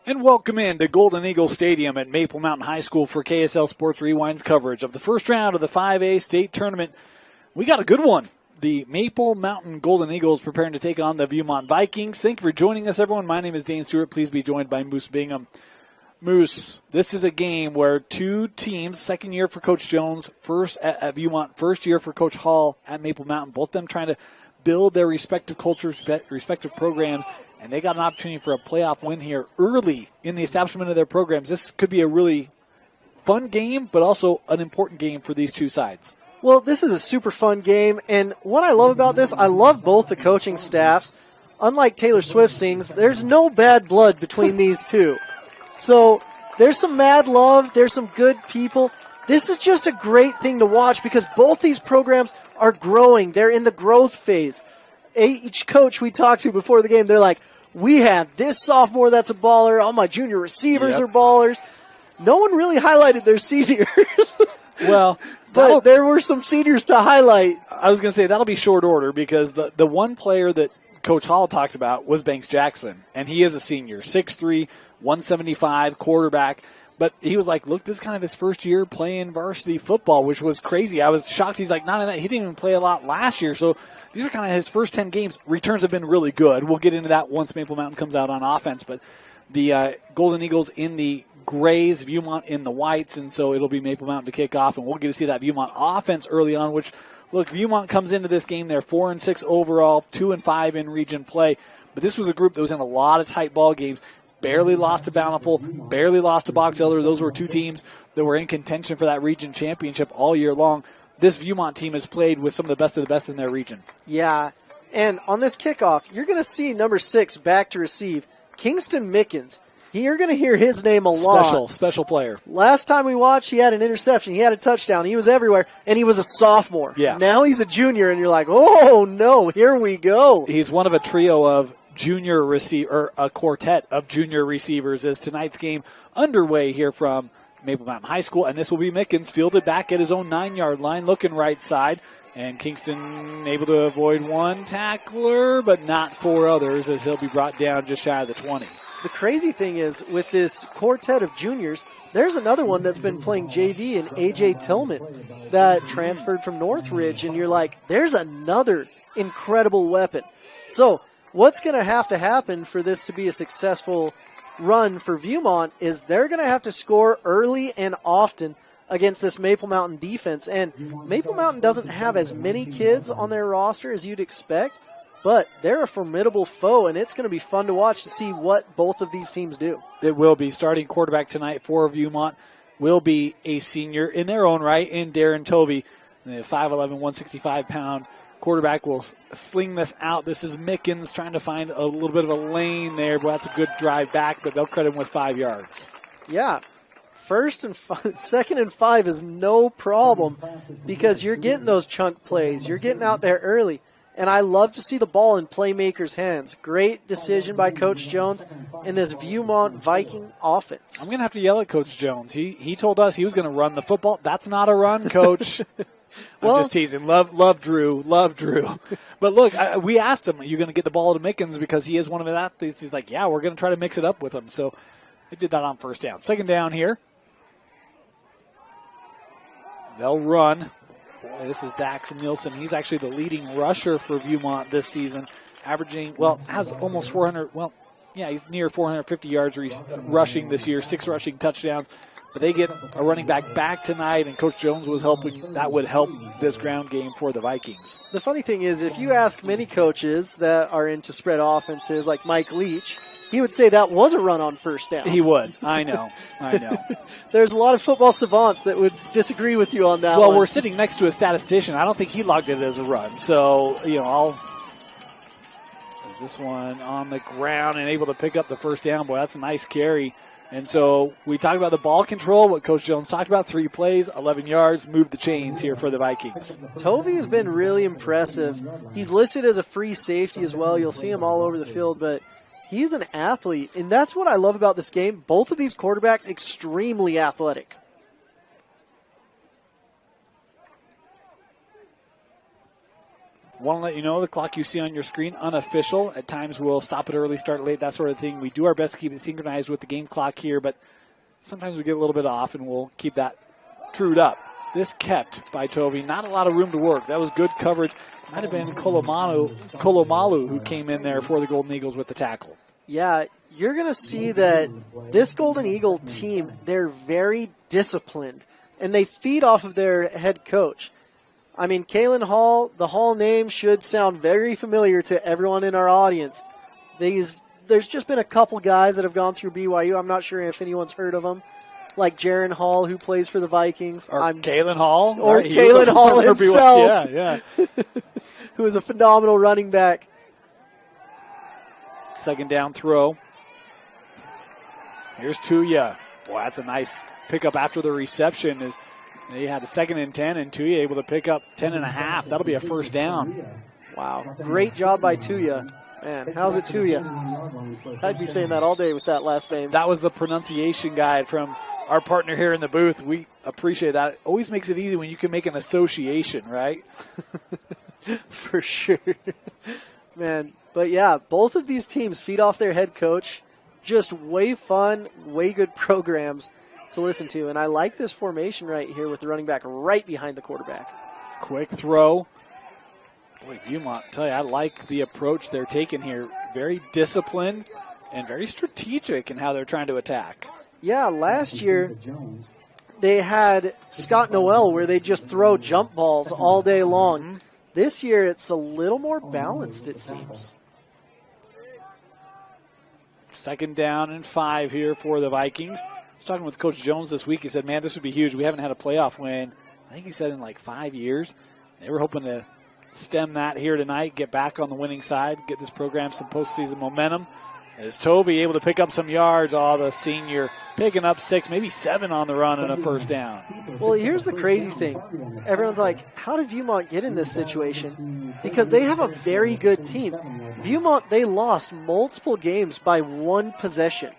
And welcome in to Golden Eagle Stadium at Maple Mountain High School for KSL Sports Rewind's coverage of the first round of the 5A state tournament. We got a good one. The Maple Mountain Golden Eagles preparing to take on the Viewmont Vikings. Thank you for joining us, everyone. My name is Dane Stewart. Please be joined by Moose Bingham. Moose, this is a game where two teams, second year for Coach Jones, first at Viewmont, first year for Coach Hall at Maple Mountain, both of them trying to build their respective cultures, respective programs, and they got an opportunity for a playoff win here early in the establishment of their programs. This could be a really fun game, but also an important game for these two sides. Well, this is a super fun game, and what I love about this, I love both the coaching staffs. Unlike Taylor Swift sings, there's no bad blood between these two. So there's some mad love, there's some good people. This is just a great thing to watch because both these programs are growing. They're in the growth phase. Each coach we talked to before the game, they're like, we have this sophomore that's a baller. All my junior receivers are ballers. No one really highlighted their seniors. Well, but there were some seniors to highlight. I was going to say that'll be short order because the one player that Coach Hall talked about was Banks Jackson, and he is a senior, 6'3", 175, quarterback. But he was like, look, this is kind of his first year playing varsity football, which was crazy. I was shocked. He's like, not in that. He didn't even play a lot last year. So these are kind of his first 10 games. Returns have been really good. We'll get into that once Maple Mountain comes out on offense. But the Golden Eagles in the grays, Viewmont in the whites, and so it'll be Maple Mountain to kick off. And we'll get to see that Viewmont offense early on, which, look, Viewmont comes into this game. They're 4-6 overall, 2-5 in region play. But this was a group that was in a lot of tight ball games. Barely lost to Bountiful, barely lost to Box Elder. Those were two teams that were in contention for that region championship all year long. This Viewmont team has played with some of the best in their region. Yeah, and on this kickoff, you're going to see number 6 back to receive, Kingston Mickens. You're going to hear his name a lot. Special player. Last time we watched, he had an interception. He had a touchdown. He was everywhere, and he was a sophomore. Yeah. Now he's a junior, and you're like, oh, no, here we go. He's one of a trio of junior receiver, a quartet of junior receivers as tonight's game underway here from Maple Mountain High School. And this will be Mickens fielded back at his own 9-yard line, looking right side. And Kingston able to avoid one tackler, but not 4 others as he'll be brought down just shy of the 20. The crazy thing is, with this quartet of juniors, there's another one that's been playing JV in A.J. Tillman that transferred from Northridge. And you're like, there's another incredible weapon. So what's going to happen for this to be a successful run for Viewmont is they're going to have to score early and often against this Maple Mountain defense. And Maple Mountain doesn't have as many kids on their roster as you'd expect, but they're a formidable foe, and it's going to be fun to watch to see what both of these teams do. It will be. Starting quarterback tonight for Viewmont will be a senior in their own right in Darren Tovey, the 5'11", 165-pound quarterback will sling this out. This is Mickens trying to find a little bit of a lane there. But that's a good drive back, but they'll credit him with 5 yards. Yeah. Second and 5 is no problem because you're getting those chunk plays. You're getting out there early. And I love to see the ball in playmakers' hands. Great decision by Coach Jones in this Viewmont Viking offense. I'm going to have to yell at Coach Jones. He told us he was going to run the football. That's not a run, Coach. I'm just teasing. Love Drew. But look, we asked him, are you going to get the ball to Mickens because he is one of the athletes? He's like, yeah, we're going to try to mix it up with him. So they did that on first down. Second down here. They'll run. Boy, this is Daxon Nielsen. He's actually the leading rusher for Viewmont this season, averaging, has almost 400. He's near 450 yards rushing this year, 6 rushing touchdowns. But they get a running back tonight, and Coach Jones was hoping that would help this ground game for the Vikings. The funny thing is, if you ask many coaches that are into spread offenses like Mike Leach, he would say that was a run on first down. He would. I know. There's a lot of football savants that would disagree with you on that one. Well, we're sitting next to a statistician. I don't think he logged it as a run. So, is this one on the ground and able to pick up the first down? Boy, that's a nice carry. And so we talked about the ball control, what Coach Jones talked about, 3 plays, 11 yards, move the chains here for the Vikings. Tovey has been really impressive. He's listed as a free safety as well. You'll see him all over the field, but he's an athlete, and that's what I love about this game. Both of these quarterbacks extremely athletic. Want to let you know the clock you see on your screen, unofficial. At times we'll stop it early, start late, that sort of thing. We do our best to keep it synchronized with the game clock here, but sometimes we get a little bit off, and we'll keep that trued up. This kept by Tovey. Not a lot of room to work. That was good coverage. Might have been Kolomalu who came in there for the Golden Eagles with the tackle. Yeah, you're going to see that this Golden Eagle team, they're very disciplined, and they feed off of their head coach. I mean, Kalen Hall, the Hall name should sound very familiar to everyone in our audience. There's just been a couple guys that have gone through BYU. I'm not sure if anyone's heard of them, like Jaron Hall, who plays for the Vikings. Or Kalen Hall. Or right? Kalen Hall himself. Yeah. Who is a phenomenal running back. Second down throw. Here's Tuya. Boy, that's a nice pickup after the reception. They had a 2nd and 10, and Tuya able to pick up 10.5. That'll be a first down. Wow. Great job by Tuya. Man, how's it Tuya? I'd be saying that all day with that last name. That was the pronunciation guide from our partner here in the booth. We appreciate that. It always makes it easy when you can make an association, right? For sure. Man, but yeah, both of these teams feed off their head coach. Just way fun, way good programs to listen to. And I like this formation right here with the running back right behind the quarterback. Quick throw. Boy, Viewmont, I tell you, I like the approach they're taking here. Very disciplined and very strategic in how they're trying to attack. Yeah, last year they had Scott Noel where they just throw jump balls all day long. Mm-hmm. This year it's a little more balanced, it seems. 2nd down and 5 here for the Vikings. I was talking with Coach Jones this week. He said, man, this would be huge. We haven't had a playoff win, I think he said, in like 5 years. They were hoping to stem that here tonight, get back on the winning side, get this program some postseason momentum. As Tovey able to pick up some yards, the senior picking up 6, maybe 7 on the run and a first down. Well, here's the crazy thing. Everyone's like, how did Viewmont get in this situation? Because they have a very good team. Viewmont, they lost multiple games by 1 possession.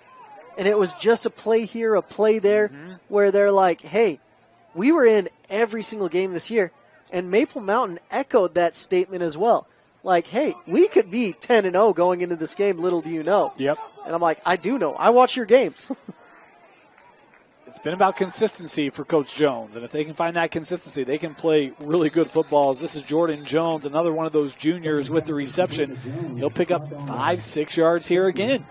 And it was just a play here, a play there, where they're like, hey, we were in every single game this year. And Maple Mountain echoed that statement as well. Like, hey, we could be 10-0 going into this game, little do you know. Yep. And I'm like, I do know. I watch your games. It's been about consistency for Coach Jones. And if they can find that consistency, they can play really good footballs. This is Jordan Jones, another one of those juniors with the reception. He'll pick up 5-6 yards here again.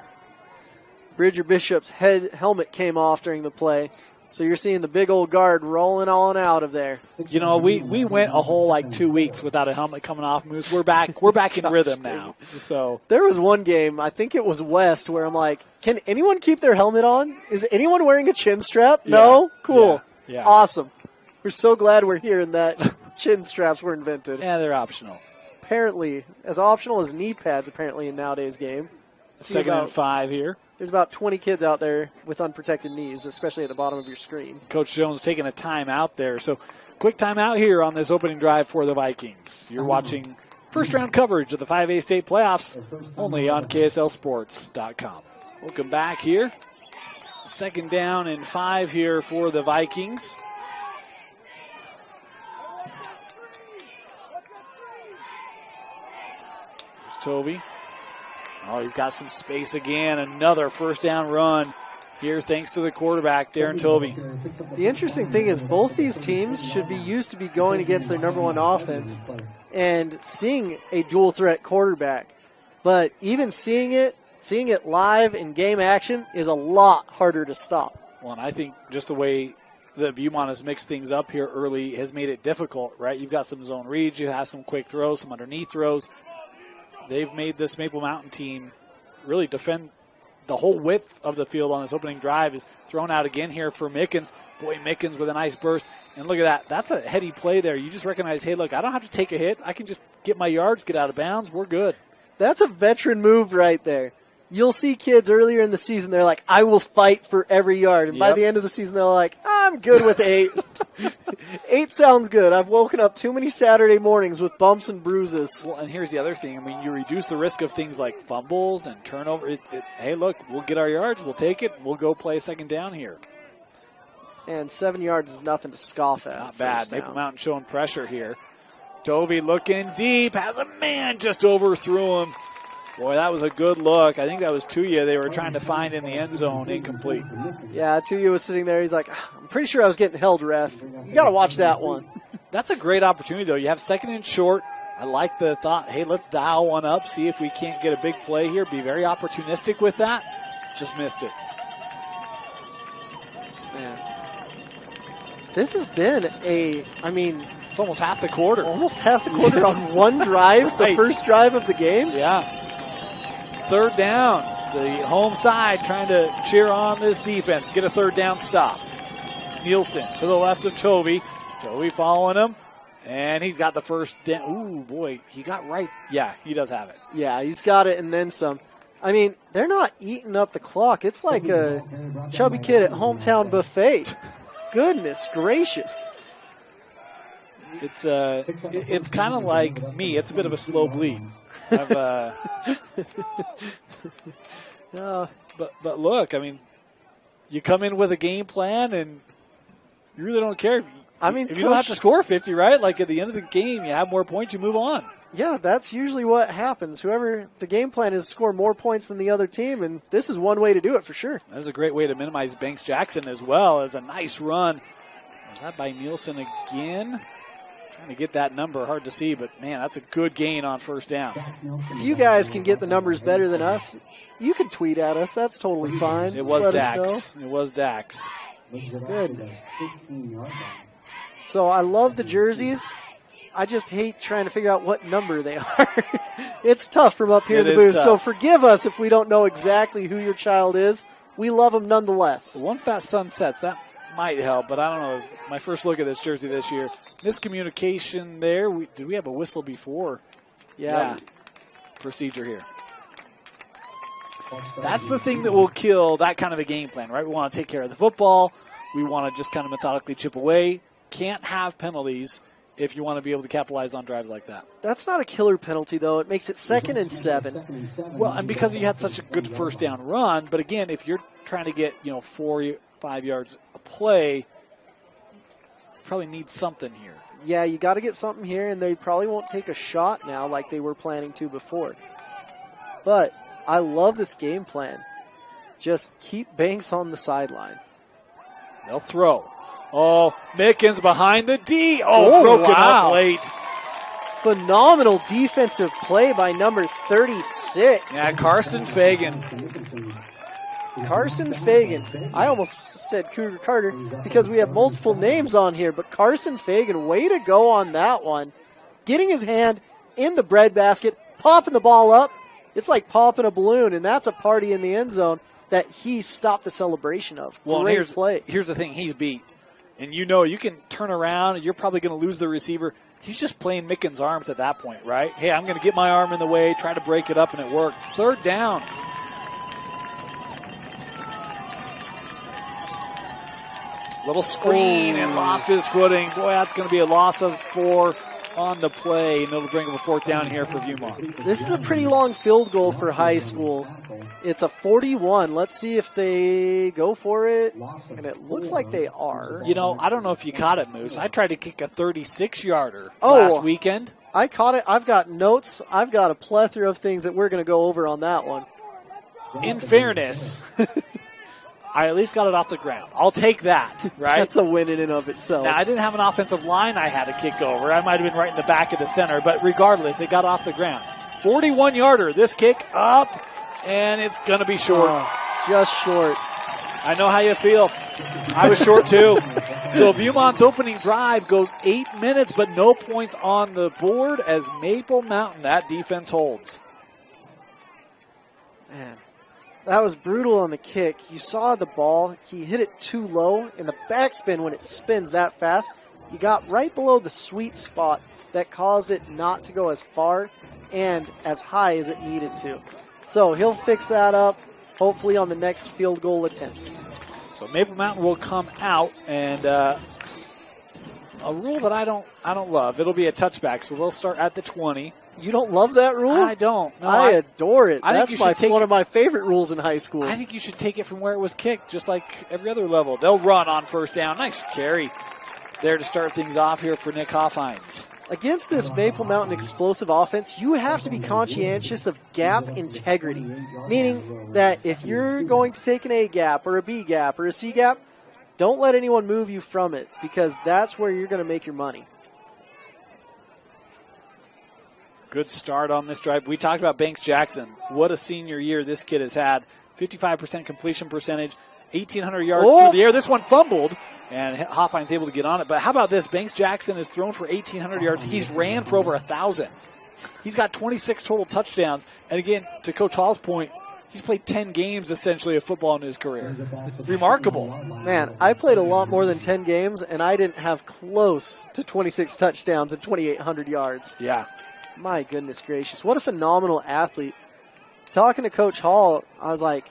Bridger Bishop's helmet came off during the play. So you're seeing the big old guard rolling on out of there. You know, we went a whole 2 weeks without a helmet coming off, Moose. We're back in rhythm now. So there was one game, I think it was West, where I'm like, can anyone keep their helmet on? Is anyone wearing a chin strap? Yeah. No? Cool. Yeah. Awesome. We're so glad we're hearing that chin straps were invented. Yeah, they're optional. Apparently, as optional as knee pads apparently in nowadays game. 2nd and 5 here. There's about 20 kids out there with unprotected knees, especially at the bottom of your screen. Coach Jones taking a timeout there. So quick timeout here on this opening drive for the Vikings. You're watching first-round coverage of the 5A state playoffs only on KSLSports.com. Welcome back here. 2nd down and 5 here for the Vikings. There's Tovey. Oh, he's got some space again. Another first down run here thanks to the quarterback, Darren Tovey. The interesting thing is both these teams should be used to be going against their number 1 offense and seeing a dual threat quarterback. But even seeing it live in game action is a lot harder to stop. Well, and I think just the way that Viewmont has mixed things up here early has made it difficult, right? You've got some zone reads, you have some quick throws, some underneath throws. They've made this Maple Mountain team really defend the whole width of the field on this opening drive. Is thrown out again here for Mickens. Boy, Mickens with a nice burst. And look at that. That's a heady play there. You just recognize, hey, look, I don't have to take a hit. I can just get my yards, get out of bounds. We're good. That's a veteran move right there. You'll see kids earlier in the season, they're like, I will fight for every yard. And by the end of the season, they're like, I'm good with 8. 8 sounds good. I've woken up too many Saturday mornings with bumps and bruises. Well, and here's the other thing. I mean, you reduce the risk of things like fumbles and turnover. Hey, look, we'll get our yards. We'll take it. We'll go play 2nd down here. And 7 yards is nothing to scoff at. Not bad. Maple Mountain showing pressure here. Tovey looking deep, has a man, just overthrew him. Boy, that was a good look. I think that was Tuya they were trying to find in the end zone, incomplete. Yeah, Tuya was sitting there. He's like, I'm pretty sure I was getting held, ref. You got to watch that one. That's a great opportunity, though. You have second and short. I like the thought, hey, let's dial one up, see if we can't get a big play here. Be very opportunistic with that. Just missed it. Man. This has been it's almost half the quarter. Almost half the quarter on one drive, the first drive of the game. Yeah. Third down. The home side trying to cheer on this defense. Get a third down stop. Nielsen to the left of Tovey. Tovey following him. And he's got the first down. Ooh, boy. He got right. Yeah, he does have it. Yeah, he's got it and then some. I mean, they're not eating up the clock. It's like a chubby kid at hometown buffet. Goodness gracious. It's kind of like me. It's a bit of a slow bleed. But look, I mean, you come in with a game plan and you really don't care. If you don't have to score 50, right? Like at the end of the game, you have more points, you move on. Yeah, that's usually what happens. Whoever the game plan is score more points than the other team, and this is one way to do it for sure. That's a great way to minimize Banks Jackson as well. As a nice run. That by Nielsen again. Trying to get that number, hard to see, but man, that's a good gain on first down. If you guys can get the numbers better than us, you can tweet at us. That's totally fine. It was Dax. It was Dax. Goodness. So I love the jerseys. I just hate trying to figure out what number they are. It's tough from up here in the booth. So forgive us if we don't know exactly who your child is. We love them nonetheless. Once that sun sets, that might help, but I don't know. It's my first look at this jersey this year. Miscommunication there. Did we have a whistle before? Yeah. Procedure here. That's the thing that will kill that kind of a game plan, right? We want to take care of the football. We want to just kind of methodically chip away. Can't have penalties if you want to be able to capitalize on drives like that. That's not a killer penalty, though. It makes it 2nd and 7. Well, and because you had such a good first down run, but again, if you're trying to get 4-5 yards a play, you probably need something here. Yeah, you got to get something here, and they probably won't take a shot now like they were planning to before. But I love this game plan. Just keep Banks on the sideline. They'll throw. Oh, Mickens behind the D. Broken up late. Phenomenal defensive play by number 36. Yeah, Carson Fagan. I almost said Cougar Carter because we have multiple names on here, but Carson Fagan, way to go on that one. Getting his hand in the breadbasket, popping the ball up. It's like popping a balloon, and that's a party in the end zone that he stopped the celebration of. Well, great play. Here's the thing. He's beat. And you can turn around, and you're probably going to lose the receiver. He's just playing Mickens' arms at that point, right? Hey, I'm going to get my arm in the way, try to break it up, and it worked. Third down. Little screen and lost his footing. Boy, that's going to be a loss of 4 on the play, and it'll bring up a 4th down here for Viewmont. This is a pretty long field goal for high school. It's a 41. Let's see if they go for it, and it looks like they are. I don't know if you caught it, Moose. I tried to kick a 36-yarder last weekend. I caught it. I've got notes. I've got a plethora of things that we're going to go over on that one. In fairness, I at least got it off the ground. I'll take that, right? That's a win in and of itself. Now, I didn't have an offensive line I had to kick over. I might have been right in the back of the center, but regardless, it got off the ground. 41-yarder. This kick up, and it's going to be short. Just short. I know how you feel. I was short, too. So Viewmont's opening drive goes 8 minutes, but no points on the board as Maple Mountain, that defense holds. Man. That was brutal on the kick. You saw the ball. He hit it too low. In the backspin, when it spins that fast, he got right below the sweet spot that caused it not to go as far and as high as it needed to. So he'll fix that up, hopefully on the next field goal attempt. So Maple Mountain will come out, and a rule that I don't love. It'll be a touchback, so they'll start at the 20. You don't love that rule? I don't. No, I adore it. That's one of my favorite rules in high school. I think you should take it from where it was kicked, just like every other level. They'll run on first down. Nice carry there to start things off here for Nick Hoffhines. Against this Maple Mountain explosive offense, you have to be conscientious of gap integrity, meaning that if you're going to take an A gap or a B gap or a C gap, don't let anyone move you from it, because that's where you're going to make your money. Good start on this drive. We talked about Banks Jackson. What a senior year this kid has had. 55% completion percentage, 1,800 yards through the air. This one fumbled, and Hoffein's able to get on it. But how about this? Banks Jackson has thrown for 1,800 yards. He's ran for over 1,000. He's got 26 total touchdowns. And again, to Coach Hall's point, he's played 10 games essentially of football in his career. Remarkable. Man, I played a lot more than 10 games, and I didn't have close to 26 touchdowns and 2,800 yards. Yeah. My goodness gracious. What a phenomenal athlete. Talking to Coach Hall, I was like,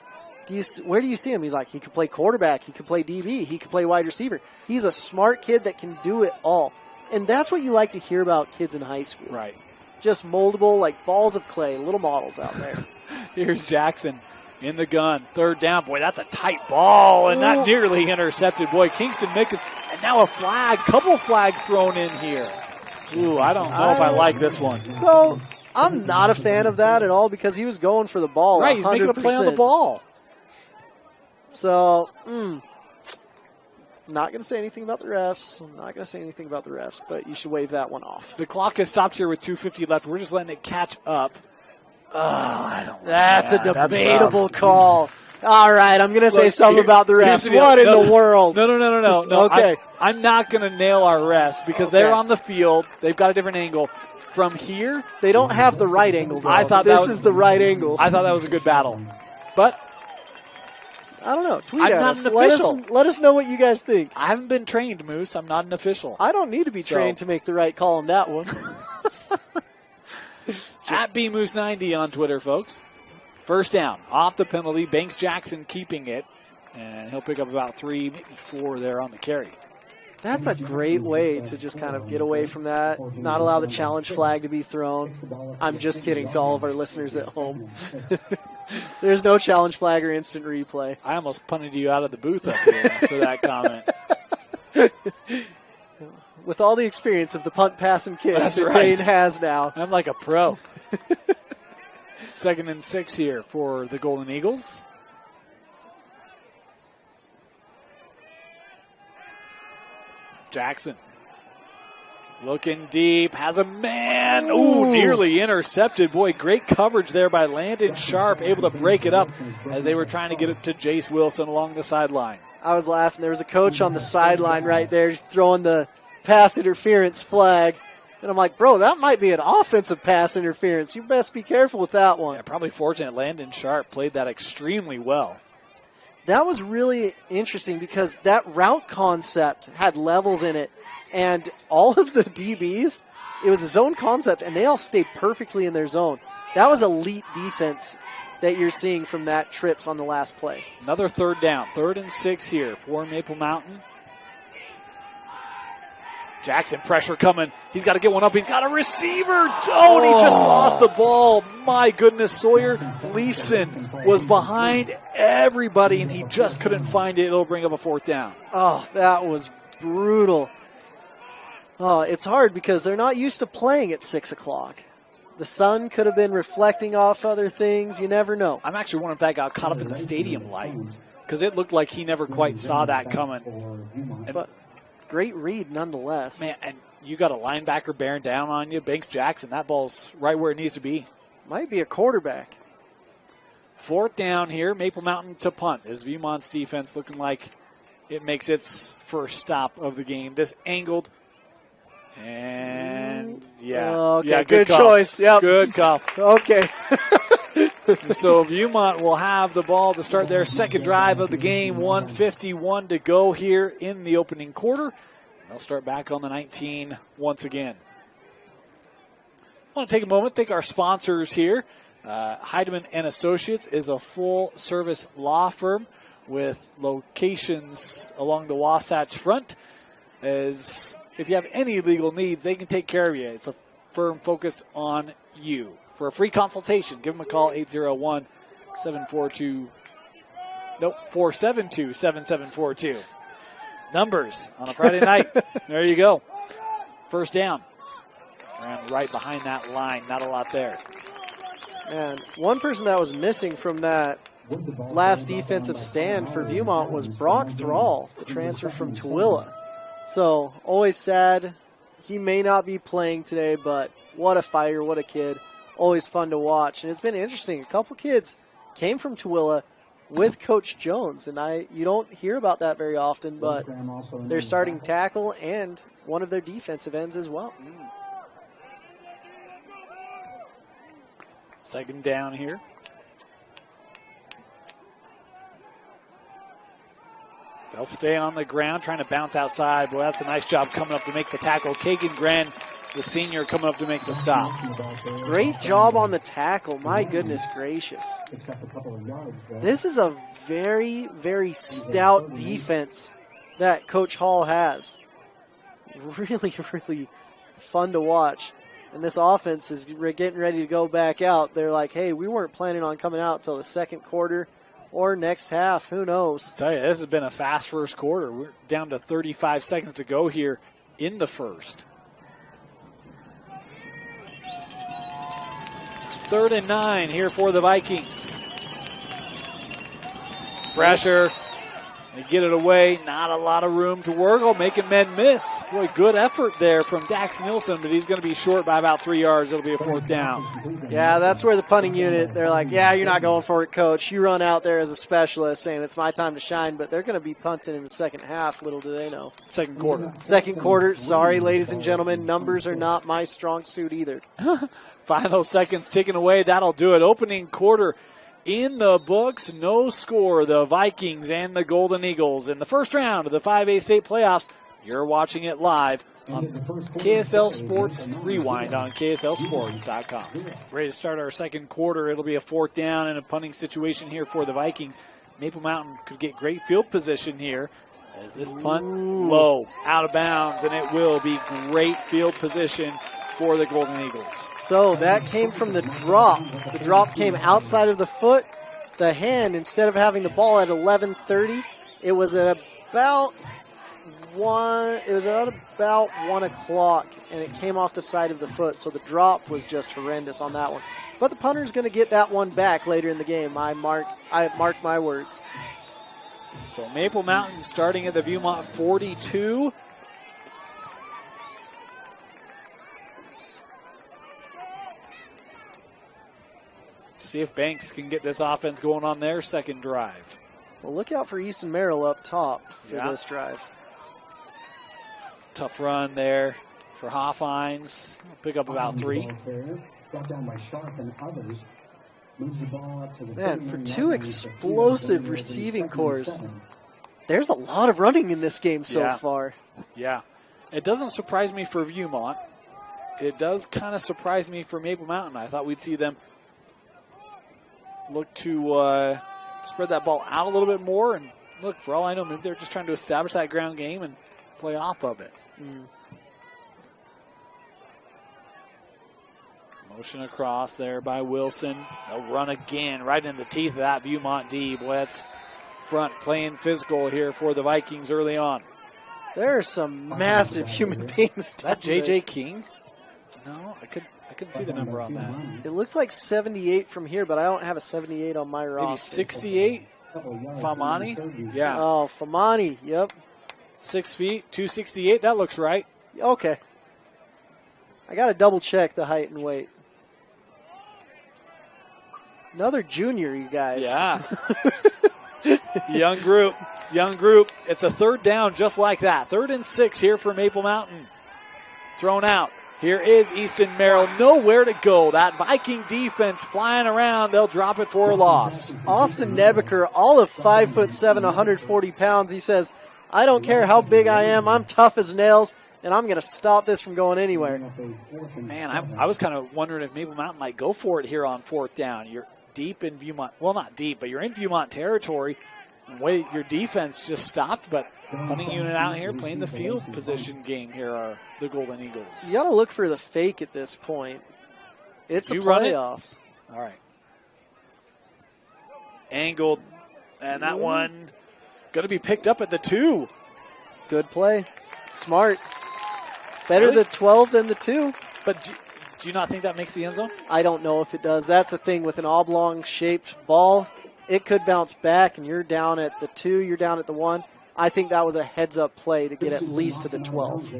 where do you see him? He's like, he could play quarterback, he could play DB, he could play wide receiver. He's a smart kid that can do it all. And that's what you like to hear about kids in high school. Right. Just moldable, like balls of clay, little models out there. Here's Jackson in the gun. Third down. Boy, that's a tight ball, and that nearly intercepted. Boy, Kingston Mickens, and now a flag. Couple flags thrown in here. Ooh, I don't know if I like this one. So, I'm not a fan of that at all, because he was going for the ball. Right, he's 100%. making a play on the ball. So, not going to say anything about the refs. But you should wave that one off. The clock has stopped here with 2:50 left. We're just letting it catch up. That's a debatable call. All right, I'm going to say something about the refs. What in the world? No. Okay. I'm not going to nail our refs because they're on the field. They've got a different angle. From here, they don't have the right angle, though. I thought this is the right angle. I thought that was a good battle. But I don't know. Tweet I'm at not us. an official. Let us know what you guys think. I haven't been trained, Moose. I'm not an official. I don't need to be trained to make the right call on that one. At BMoose90 on Twitter, folks. First down, off the penalty. Banks Jackson keeping it, and he'll pick up about 3, maybe 4 there on the carry. That's a great way to just kind of get away from that, not allow the challenge flag to be thrown. I'm just kidding to all of our listeners at home. There's no challenge flag or instant replay. I almost punted you out of the booth up here for that comment. With all the experience of the punt, pass, and kick that right. Dane has now. I'm like a pro. 2nd and 6 here for the Golden Eagles. Jackson looking deep, has a man. Ooh, nearly intercepted. Boy, great coverage there by Landon Sharp, able to break it up as they were trying to get it to Jace Wilson along the sideline. I was laughing. There was a coach on the sideline right there throwing the pass interference flag. And I'm like, bro, that might be an offensive pass interference. You best be careful with that one. Yeah, probably fortunate Landon Sharp played that extremely well. That was really interesting because that route concept had levels in it. And all of the DBs, it was a zone concept, and they all stayed perfectly in their zone. That was elite defense that you're seeing from that trips on the last play. Another third down, 3rd and 6 here for Maple Mountain. Jackson, pressure coming. He's got to get one up. He's got a receiver. Oh, and he just lost the ball. My goodness, Sawyer Leifson was behind everybody, and he just couldn't find it. It'll bring up a 4th down. Oh, that was brutal. Oh, it's hard because they're not used to playing at 6 o'clock. The sun could have been reflecting off other things. You never know. I'm actually wondering if that got caught up in the stadium light because it looked like he never quite saw that coming. But great read nonetheless. Man, and you got a linebacker bearing down on you. Banks Jackson, that ball's right where it needs to be. Might be a quarterback. 4th down here, Maple Mountain to punt. Is Viewmont's defense looking like it makes its first stop of the game. This angled. And, good choice. Yep. Good call. Okay. So Viewmont will have the ball to start their second drive of the game. 1:51 to go here in the opening quarter. They'll start back on the 19 once again. I want to take a moment, thank our sponsors here. Heidemann and Associates is a full-service law firm with locations along the Wasatch Front. As if you have any legal needs, they can take care of you. It's a firm focused on you. For a free consultation, give them a call, 472-7742. Numbers on a Friday night. There you go. First down. Ran right behind that line. Not a lot there. And one person that was missing from that last defensive stand for Viewmont was Brock Thrall, the transfer from Tooele. So, always sad. He may not be playing today, but what a fighter, what a kid. Always fun to watch. And it's been interesting. A couple kids came from Tooele with Coach Jones, and you don't hear about that very often, but they're starting tackle and one of their defensive ends as well. Second down here. They'll stay on the ground, trying to bounce outside. Boy, that's a nice job coming up to make the tackle. Kagan Gren, the senior, coming up to make the stop. Great job on the tackle. My goodness gracious. This is a very, very stout defense that Coach Hall has. Really, really fun to watch. And this offense is getting ready to go back out. They're like, hey, we weren't planning on coming out until the second quarter or next half. Who knows? I tell you, this has been a fast first quarter. We're down to 35 seconds to go here in the first. 3rd and 9 here for the Vikings. Pressure. They get it away. Not a lot of room to work. Making men miss. Boy, good effort there from Dax Nilsson, but he's going to be short by about 3 yards. It'll be a 4th down. Yeah, that's where the punting unit, they're like, yeah, you're not going for it, coach. You run out there as a specialist saying it's my time to shine, but they're going to be punting in the second half. Little do they know. Second quarter. Second quarter. Sorry, ladies and gentlemen. Numbers are not my strong suit either. Final seconds ticking away. That'll do it. Opening quarter in the books. No score. The Vikings and the Golden Eagles in the first round of the 5A state playoffs. You're watching it live on KSL Sports Rewind on KSLSports.com. Ready to start our second quarter. It'll be a 4th down and a punting situation here for the Vikings. Maple Mountain could get great field position here as this punt low, out of bounds, and it will be great field position for the Golden Eagles. So that came from the drop. The drop came outside of the foot. The hand, instead of having the ball at 11:30, it was at about 1 o'clock, and it came off the side of the foot. So the drop was just horrendous on that one. But the punter's going to get that one back later in the game. I mark my words. So Maple Mountain starting at the Viewmont 42. See if Banks can get this offense going on their second drive. Well, look out for Easton Merrill up top for this drive. Tough run there for Hoffines. Pick up about 3. Man, for 2 explosive receiving cores, there's a lot of running in this game so far. Yeah. It doesn't surprise me for Viewmont. It does kind of surprise me for Maple Mountain. I thought we'd see them look to spread that ball out a little bit more. And look, for all I know, maybe they're just trying to establish that ground game and play off of it. Motion across there by Wilson. They'll run again right in the teeth of that Viewmont D. Boy, that's front playing physical here for the Vikings early on. There are some massive human beings. Is that J.J. King? No, I couldn't see the number on that. It looks like 78 from here, but I don't have a 78 on my roster. Maybe 68? Famani? Yeah. Oh, Famani, yep. 6 feet, 268. That looks right. Okay. I got to double check the height and weight. Another junior, you guys. Yeah. Young group. It's a 3rd down just like that. 3rd and 6 here for Maple Mountain. Thrown out. Here is Easton Merrill. Nowhere to go. That Viking defense flying around. They'll drop it for a loss. Austin Nebeker, all of 5'7", 140 pounds. He says, I don't care how big I am. I'm tough as nails, and I'm going to stop this from going anywhere. Man, I was kind of wondering if Maple Mountain might go for it here on 4th down. You're deep in Viewmont. Well, not deep, but you're in Viewmont territory. And way your defense just stopped, but punting unit out here playing the field position game here are the Golden Eagles. You got to look for the fake at this point. It's the playoffs. All right. Angled, and that one going to be picked up at the 2. Good play. Smart. Better the 12 than the 2. But do you not think that makes the end zone? I don't know if it does. That's the thing with an oblong-shaped ball. It could bounce back, and you're down at the 2, you're down at the 1. I think that was a heads-up play to get at least to the 12.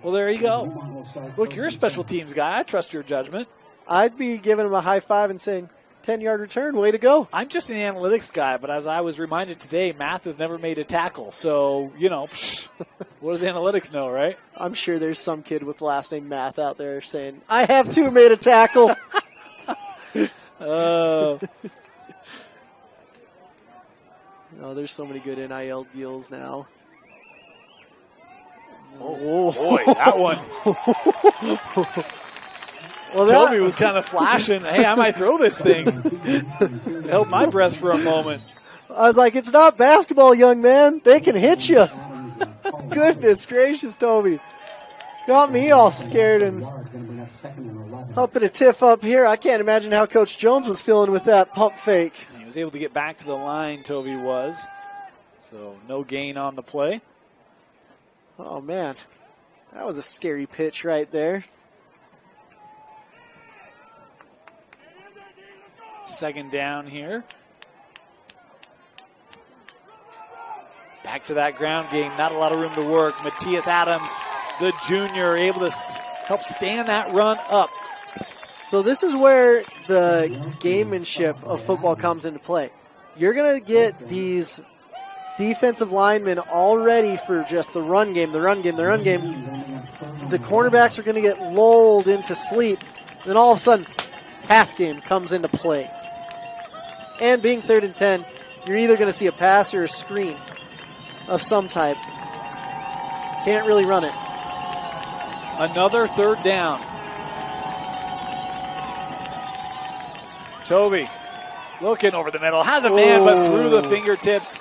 Well, there you go. Look, you're a special teams guy. I trust your judgment. I'd be giving him a high five and saying, 10-yard return, way to go. I'm just an analytics guy, but as I was reminded today, math has never made a tackle. So, what does analytics know, right? I'm sure there's some kid with last name Math out there saying, I have too made a tackle. Oh, there's so many good NIL deals now. Oh, boy, that one. Well, Toby was kind of flashing. Hey, I might throw this thing. Held my breath for a moment. I was like, it's not basketball, young man. They can hit you. Goodness gracious, Toby. Got me all scared and up in a tiff up here. I can't imagine how Coach Jones was feeling with that pump fake. He was able to get back to the line, Toby was. So no gain on the play. Oh, man. That was a scary pitch right there. Second down here. Back to that ground game. Not a lot of room to work. Matthias Adams, the junior, able to help stand that run up. So this is where the gamemanship of football comes into play. You're going to get these defensive linemen all ready for just the run game, the run game, the run game. The cornerbacks are going to get lulled into sleep. Then all of a sudden, pass game comes into play. And being 3rd and 10, you're either going to see a pass or a screen of some type. Can't really run it. Another 3rd down. Toby looking over the middle. Has a man, but through the fingertips.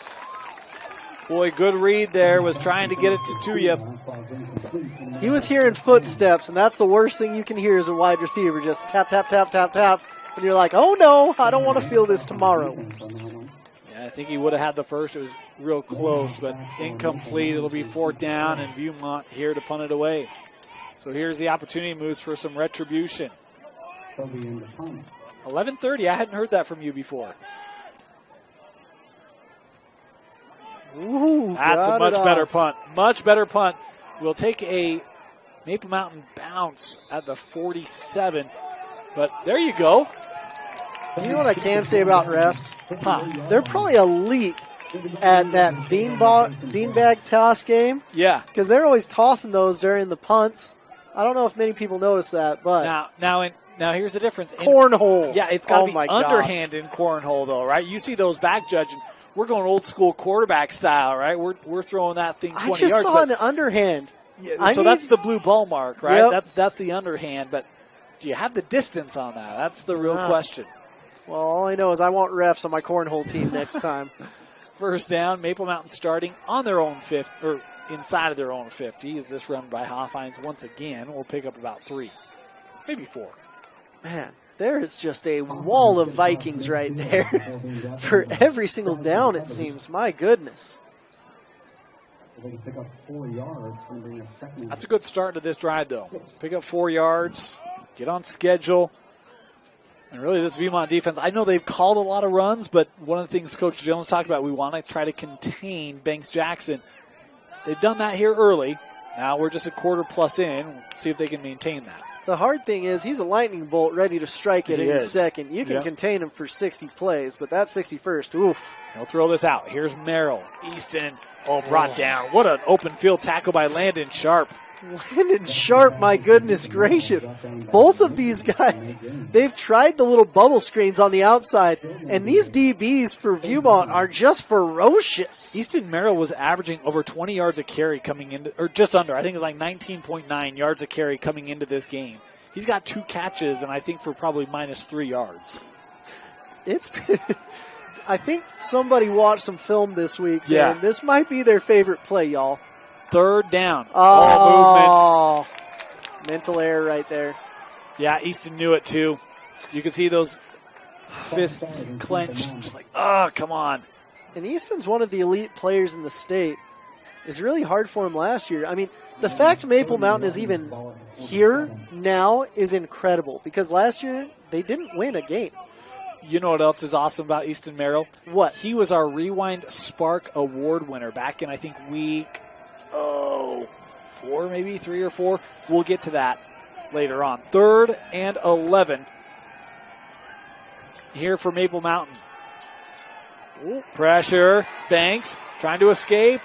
Boy, good read there. Was trying to get it to Tuya. He was hearing footsteps, and that's the worst thing you can hear as a wide receiver. Just tap, tap, tap, tap, tap. And you're like, oh, no, I don't want to feel this tomorrow. Yeah, I think he would have had the first. It was real close, but incomplete. It'll be 4th down, and Viewmont here to punt it away. So here's the opportunity moves for some retribution. 11:30. I hadn't heard that from you before. Ooh, that's a much better punt. Much better punt. We'll take a Maple Mountain bounce at the 47. But there you go. Do you know what I can say about refs? They're probably elite at that beanbag toss game. Yeah. Because they're always tossing those during the punts. I don't know if many people notice that, but now here's the difference. Cornhole. Yeah, it's got to be underhand in cornhole, though, right? You see those back judging. We're going old school quarterback style, right? We're throwing that thing 20 yards. I just saw an underhand. Yeah, so that's the blue ball mark, right? Yep. That's the underhand, but do you have the distance on that? That's the real question. Well, all I know is I want refs on my cornhole team next time. 1st down, Maple Mountain starting on their own 50, or inside of their own 50. Is this run by Hoffines once again? We'll pick up about 3, maybe 4. Man, there is just a wall of Vikings right there for every single down, it seems. My goodness. That's a good start to this drive, though. Pick up 4 yards, get on schedule. And really, this Viewmont defense, I know they've called a lot of runs, but one of the things Coach Jones talked about, we want to try to contain Banks Jackson. They've done that here early. Now we're just a quarter plus in. We'll see if they can maintain that. The hard thing is he's a lightning bolt ready to strike at any second. You can contain him for 60 plays, but that 61st, oof. He'll throw this out. Here's Merrill. Easton, brought down. What an open field tackle by Landon Sharp. Landon Sharp, my goodness gracious. Both of these guys, they've tried the little bubble screens on the outside, and these DBs for Viewmont are just ferocious. Easton Merrill was averaging over 20 yards a carry coming into, or just under. I think it's like 19.9 yards a carry coming into this game. He's got 2 catches, and I think for probably -3 yards. I think somebody watched some film this week saying this might be their favorite play, y'all. 3rd down. Oh, movement. Mental error right there. Yeah, Easton knew it too. You can see those fists clenched, just like, oh, come on. And Easton's one of the elite players in the state. is really hard for him last year. I mean, the fact Maple Mountain is even here now is incredible because last year they didn't win a game. You know what else is awesome about Easton Merrill? What? He was our Rewind Spark Award winner back in, I think, week 4, maybe 3 or 4. We'll get to that later on. 3rd and 11 here for Maple Mountain. Ooh, pressure. Banks trying to escape.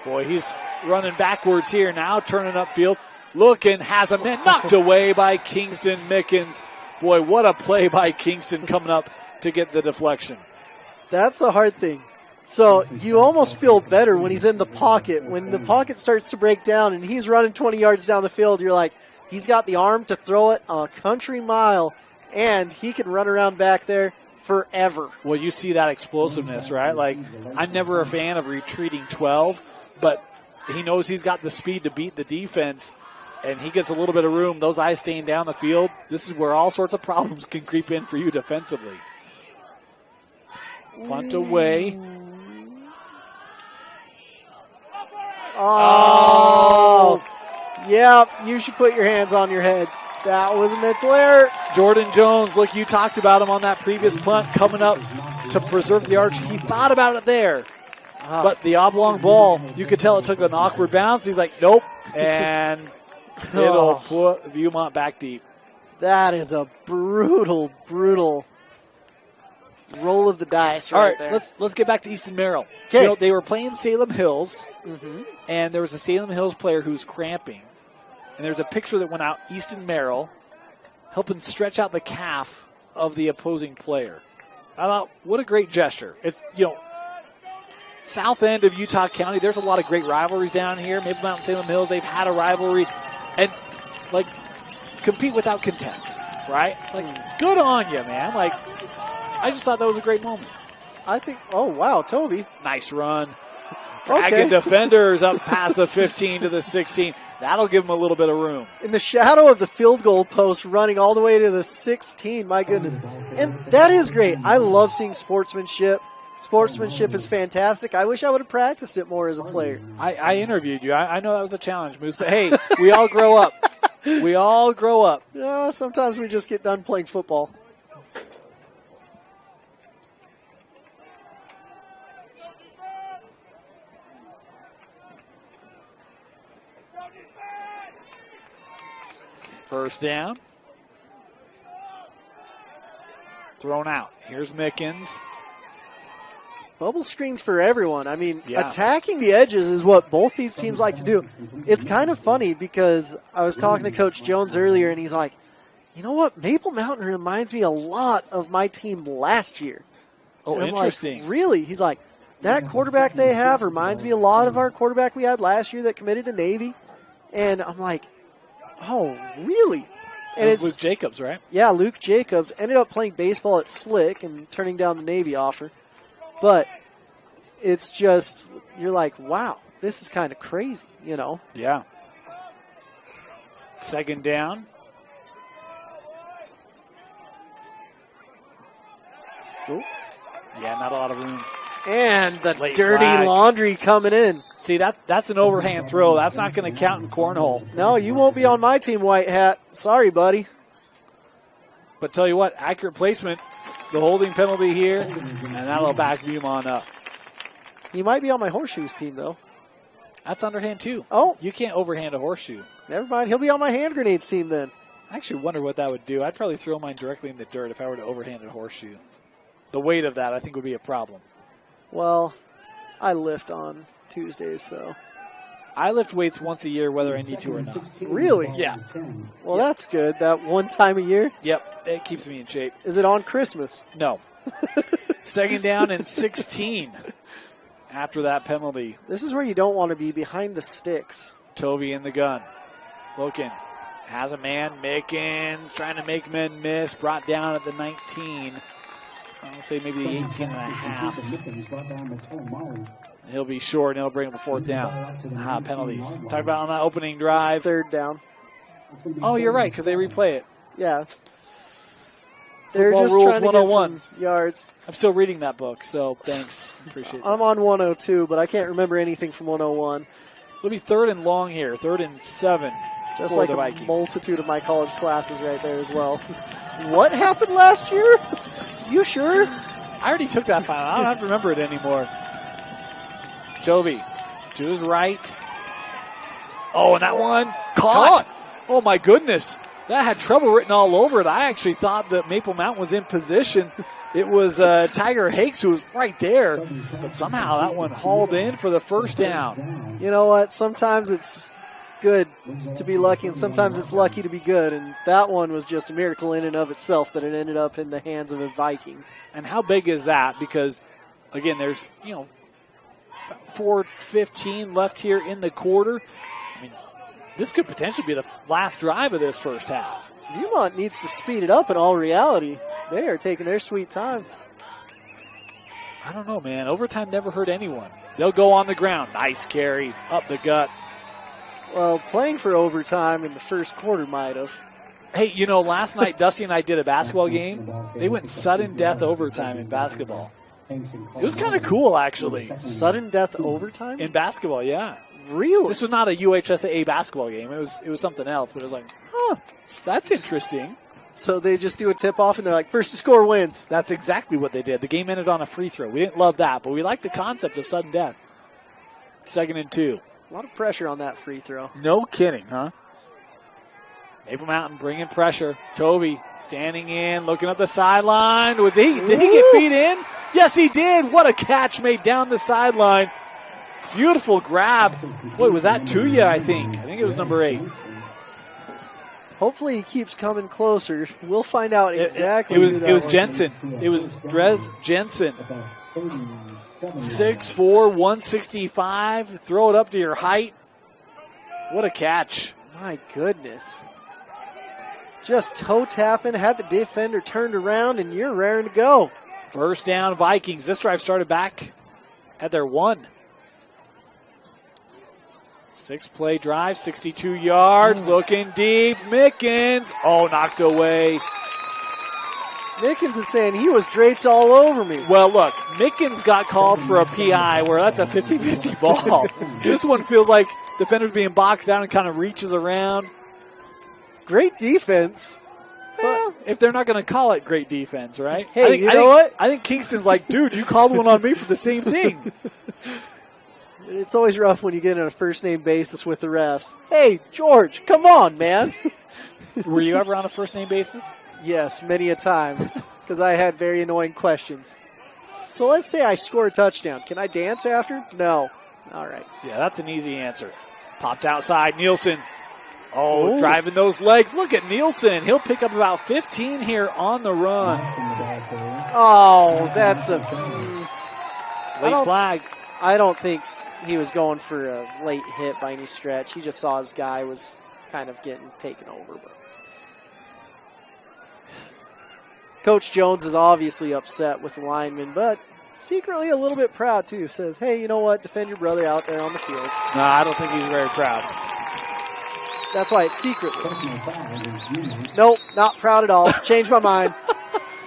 Boy, he's running backwards here now, turning upfield. Looking, has a man knocked away by Kingston Mickens. Boy, what a play by Kingston coming up to get the deflection. That's the hard thing. So you almost feel better when he's in the pocket. When the pocket starts to break down and he's running 20 yards down the field, you're like, he's got the arm to throw it a country mile, and he can run around back there forever. Well, you see that explosiveness, right? Like, I'm never a fan of retreating 12, but he knows he's got the speed to beat the defense, and he gets a little bit of room. Those eyes staying down the field, this is where all sorts of problems can creep in for you defensively. Punt away. Oh, yeah, you should put your hands on your head. That was a mental error. Jordan Jones, look, you talked about him on that previous punt, coming up to preserve the arch. He thought about it there. But the oblong ball, you could tell it took an awkward bounce. He's like, nope. And it'll put Viewmont back deep. That is a brutal, brutal roll of the dice right there. Let's get back to Easton Merrill. Okay. You know, they were playing Salem Hills, and there was a Salem Hills player who's cramping. And there's a picture that went out, Easton Merrill, helping stretch out the calf of the opposing player. I thought, what a great gesture. It's, south end of Utah County, there's a lot of great rivalries down here. Maple Mountain, Salem Hills, they've had a rivalry. And, compete without contempt, right? It's like, good on you, man. Like, I just thought that was a great moment. I think, oh, wow, Toby. Nice run. Dragging defenders up past the 15 to the 16. That'll give them a little bit of room. In the shadow of the field goal post, running all the way to the 16, my goodness. And that is great. I love seeing sportsmanship. Sportsmanship is fantastic. I wish I would have practiced it more as a player. I interviewed you. I know that was a challenge, Moose, but hey, we all grow up. We all grow up. Yeah, sometimes we just get done playing football. First down. Thrown out. Here's Mickens. Bubble screens for everyone. I mean, attacking the edges is what both these teams like to do. It's kind of funny because I was talking to Coach Jones earlier, and he's like, you know what? Maple Mountain reminds me a lot of my team last year. Oh, and I'm interesting. Like, really? He's like, that quarterback they have reminds me a lot of our quarterback we had last year that committed to Navy. And I'm like, oh, really? And it's Luke Jacobs, right? Yeah, Luke Jacobs ended up playing baseball at Slick and turning down the Navy offer. But it's just, you're like, wow, this is kind of crazy, Yeah. Second down. Ooh. Yeah, not a lot of room. And the Late dirty flag. laundry coming in. See, that's an overhand throw. That's not going to count in cornhole. No, you won't be on my team, White Hat. Sorry, buddy. But tell you what, accurate placement, the holding penalty here, and that'll back Viewmont up. He might be on my horseshoes team, though. That's underhand, too. Oh. You can't overhand a horseshoe. Never mind. He'll be on my hand grenades team then. I actually wonder what that would do. I'd probably throw mine directly in the dirt if I were to overhand a horseshoe. The weight of that, I think, would be a problem. Well, I lift on Tuesdays, so. I lift weights once a year, whether I need to or not. Really? Yeah. Well, that's good. That one time a year? Yep. It keeps me in shape. Is it on Christmas? No. Second down and 16 after that penalty. This is where you don't want to be, behind the sticks. Tovey in the gun. Looking. Has a man. Mickens trying to make men miss. Brought down at the 19. I'll say maybe the 18 and a half. He'll be short, and he'll bring him a fourth down. Penalties. Talk about on that opening drive. It's third down. Oh, you're right, because they replay it. Yeah. They're Football just Rules trying to 101. get some yards. I'm still reading that book, so thanks. Appreciate it. I'm on 102, but I can't remember anything from 101. It'll be 3rd and long here, 3rd and 7 Just for like the a Vikings. multitude of my college classes right there as well. What happened last year? You sure? I already took that final. I don't have to remember it anymore. Tovey to his right. Oh, and that one caught. Oh, my goodness. That had trouble written all over it. I actually thought that Maple Mountain was in position. It was Tiger Hakes who was right there, but somehow that one hauled in for the first down. You know what? Sometimes it's good to be lucky, and sometimes it's lucky to be good, and that one was just a miracle in and of itself that it ended up in the hands of a Viking. And how big is that? Because, again, there's, 4:15 left here in the quarter. I mean, this could potentially be the last drive of this first half. Viewmont needs to speed it up in all reality. They are taking their sweet time. I don't know, man. Overtime never hurt anyone. They'll go on the ground. Nice carry up the gut. Well, playing for overtime in the first quarter might have. Hey, last night Dusty and I did a basketball game. They went sudden death overtime in basketball. It was kind of cool, actually. Sudden death overtime? In basketball, yeah. Really? This was not a UHSAA basketball game. It was something else, but it was like, that's interesting. So they just do a tip-off, and they're like, first to score wins. That's exactly what they did. The game ended on a free throw. We didn't love that, but we liked the concept of sudden death. 2nd and 2. A lot of pressure on that free throw. No kidding, huh? Maple Mountain bringing pressure. Tovey standing in, looking up the sideline. Did he get feet in? Yes, he did. What a catch made down the sideline. Beautiful grab. Boy, was that Tuya, I think. I think it was number 8. Hopefully he keeps coming closer. We'll find out exactly. It was Jensen. It was Drez Jensen. 6'4", 165. Throw it up to your height. What a catch. My goodness. Just toe tapping, had the defender turned around, and you're raring to go. First down, Vikings. This drive started back at their 1. 6-play drive, 62 yards, looking deep. Mickens. Oh, knocked away. Mickens is saying he was draped all over me. Well, look, Mickens got called for a PI where that's a 50-50 ball. This one feels like defender's being boxed down and kind of reaches around. Great defense. Well, if they're not going to call it great defense, right? Hey, you know what? I think Kingston's like, dude, you called one on me for the same thing. It's always rough when you get on a first-name basis with the refs. Hey, George, come on, man. Were you ever on a first-name basis? Yes, many a times, because I had very annoying questions. So let's say I score a touchdown. Can I dance after? No. All right. Yeah, that's an easy answer. Popped outside, Nielsen. Oh, driving those legs. Look at Nielsen. He'll pick up about 15 here on the run. Oh, that's a late flag. I don't think he was going for a late hit by any stretch. He just saw his guy was kind of getting taken over. But Coach Jones is obviously upset with the lineman, but secretly a little bit proud, too. Says, hey, you know what? Defend your brother out there on the field. No, I don't think he's very proud. That's why it's secretly. Nope, not proud at all. Changed my mind.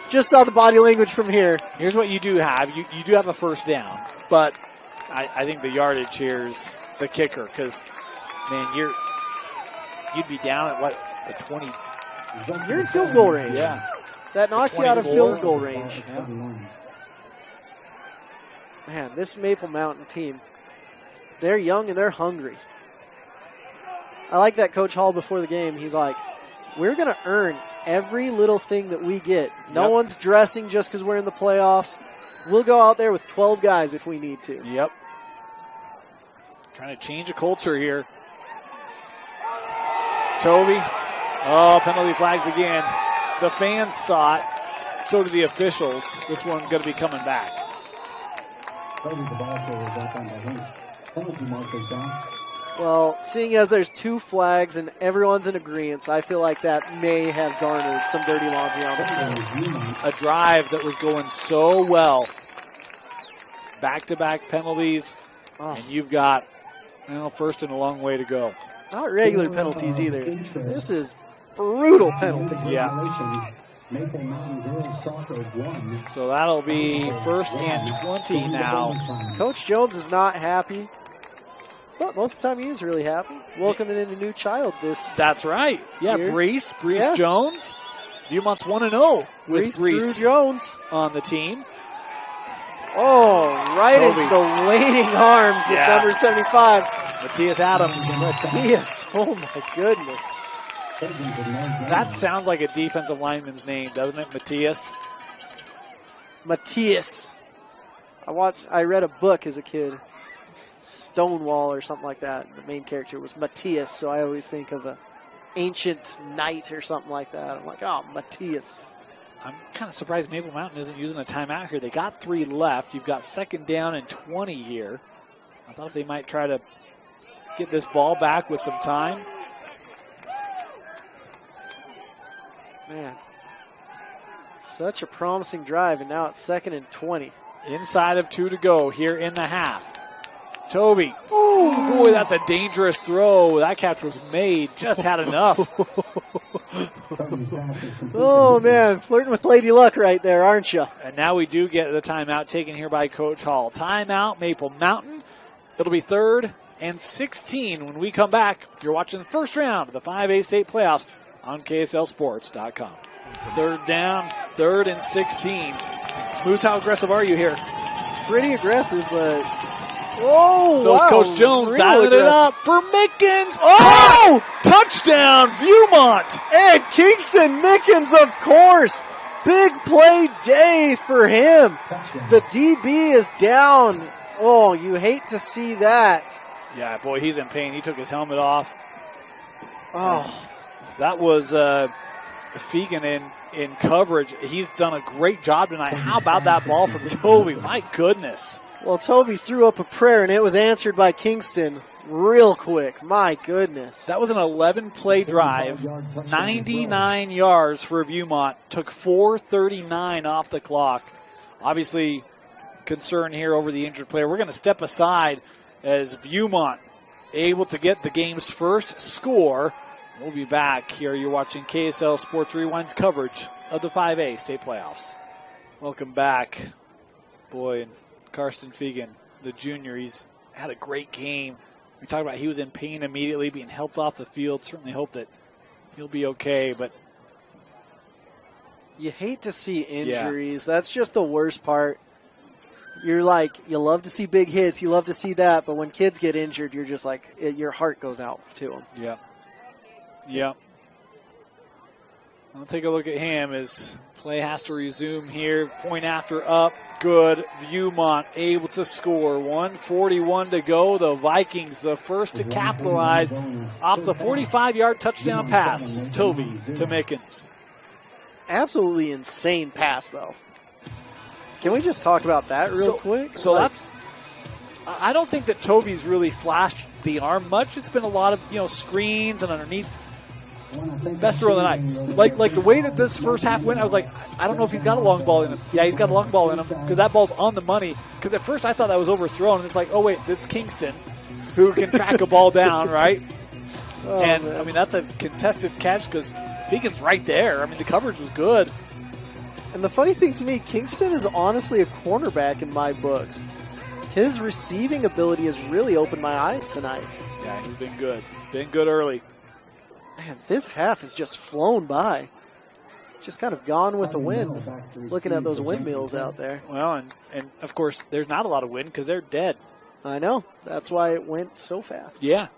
Just saw the body language from here. Here's what you do have. You do have a first down, but I think the yardage here is the kicker because, man, you'd be down at, what, the 20. You're in field goal range. Yeah. That knocks you out of field goal range. Yeah. Man, this Maple Mountain team, they're young and they're hungry. I like that Coach Hall before the game. He's like, we're going to earn every little thing that we get. No one's dressing just because we're in the playoffs. We'll go out there with 12 guys if we need to. Yep. Trying to change a culture here. Tovey. Oh, penalty flags again. The fans saw it. So do the officials. This one going to be coming back. Well, seeing as there's 2 flags and everyone's in agreement, I feel like that may have garnered some dirty laundry on the field. A drive that was going so well. Back-to-back penalties, and you've got first and a long way to go. Not regular penalties either. This is brutal penalties. Yeah. So that'll be 1st and 20 now. Coach Jones is not happy. But most of the time he is really happy. Welcoming in a new child this. That's right. Yeah, year. Brees Yeah. Jones. Viewmont's 1-0 with Brees Brees Jones. on the team. Oh, right Toby. into the waiting arms of number 75. Matthias Adams. Matthias. Oh, my goodness. That sounds like a defensive lineman's name, doesn't it? Matthias. I read a book as a kid, Stonewall or something like that. The main character was Matthias, so I always think of a ancient knight or something like that. I'm like, oh, Matthias. I'm kind of surprised Maple Mountain isn't using a timeout here. They got 3 left. You've got 2nd down and 20 here. I thought they might try to get this ball back with some time. Man, such a promising drive, and now it's 2nd and 20. Inside of 2 to go here in the half. Toby. Ooh, boy, that's a dangerous throw. That catch was made. Just had enough. Oh, man, flirting with Lady Luck right there, aren't you? And now we do get the timeout taken here by Coach Hall. Timeout, Maple Mountain. It'll be 3rd and 16 when we come back. You're watching the first round of the 5A state playoffs on KSLSports.com. 3rd down, 3rd and 16. Moose, how aggressive are you here? Pretty aggressive, but... Oh, So wow, is Coach Jones real dialing it aggressive. up for Mickens. Oh! Touchdown, Viewmont! And Kingston Mickens, of course. Big play day for him. The DB is down. Oh, you hate to see that. Yeah, boy, he's in pain. He took his helmet off. Oh, That was Fegan in coverage. He's done a great job tonight. How about that ball from Toby? My goodness. well, Toby threw up a prayer, and it was answered by Kingston real quick. My goodness. That was an 11-play drive, 99 yards for Viewmont. Took 4:39 off the clock. Obviously, concern here over the injured player. We're going to step aside as Viewmont able to get the game's first score. We'll be back here. You're watching KSL Sports Rewind's coverage of the 5A state playoffs. Welcome back. Boy, Karsten Fegan, the junior, he's had a great game. We talked about he was in pain immediately, being helped off the field. Certainly hope that he'll be okay, but You hate to see injuries. Yeah. That's just the worst part. You're like, you love to see big hits, you love to see that, but when kids get injured, you're just like, your heart goes out to them. Yeah. Yeah. I'll take a look at him as play has to resume here. Point after up. Good. Viewmont able to score. 1:41 to go. The Vikings, the first to capitalize off the 45-yard touchdown pass. Tovey to Mickens. Absolutely insane pass, though. Can we just talk about that real quick? So that's. I don't think that Tovey's really flashed the arm much. It's been a lot of screens and underneath. Best throw of the night. Like the way that this first half went, I was like, I don't know if he's got a long ball in him. Yeah, he's got a long ball in him because that ball's on the money. Because at first I thought that was overthrown, and it's like, oh wait, it's Kingston who can track a ball down, right? Oh, and man. I mean that's a contested catch because Fegan's right there. I mean the coverage was good. And the funny thing to me, Kingston is honestly a cornerback in my books. His receiving ability has really opened my eyes tonight. Yeah, he's been good. Been good early. Man, this half has just flown by. Just kind of gone with the wind. Looking at those windmills out there. Well, and of course, there's not a lot of wind because they're dead. I know. That's why it went so fast. Yeah.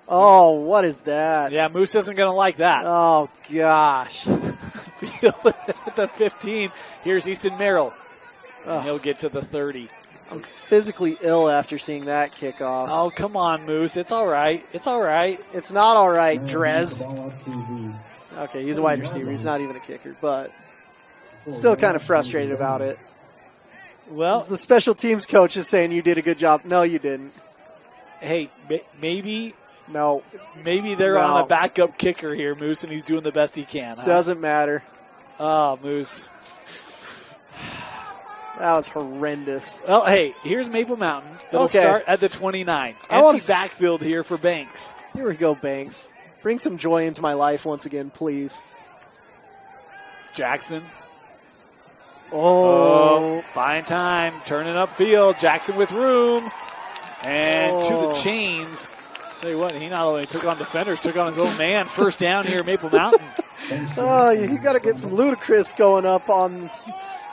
Oh, what is that? Yeah, Moose isn't going to like that. Oh, gosh. Field at the 15. Here's Easton Merrill. And he'll get to the 30. I'm physically ill after seeing that kickoff. Oh, come on, Moose. It's all right. It's all right. It's not all right, Drez. Okay, he's a wide receiver. He's not even a kicker, but still kind of frustrated about it. Well, the special teams coach is saying you did a good job. No, you didn't. Hey, maybe No. Maybe they're on a backup kicker here, Moose, and he's doing the best he can. Huh? Doesn't matter. Oh, Moose. That was horrendous. Well, hey, here's Maple Mountain. It'll start at the 29. Empty backfield here for Banks. Here we go, Banks. Bring some joy into my life once again, please. Jackson. Oh. Buying time. Turning upfield. Jackson with room. And to the chains. Tell you what, he not only took on defenders, took on his own man. First down here, Maple Mountain. Oh, you got to get some ludicrous going up on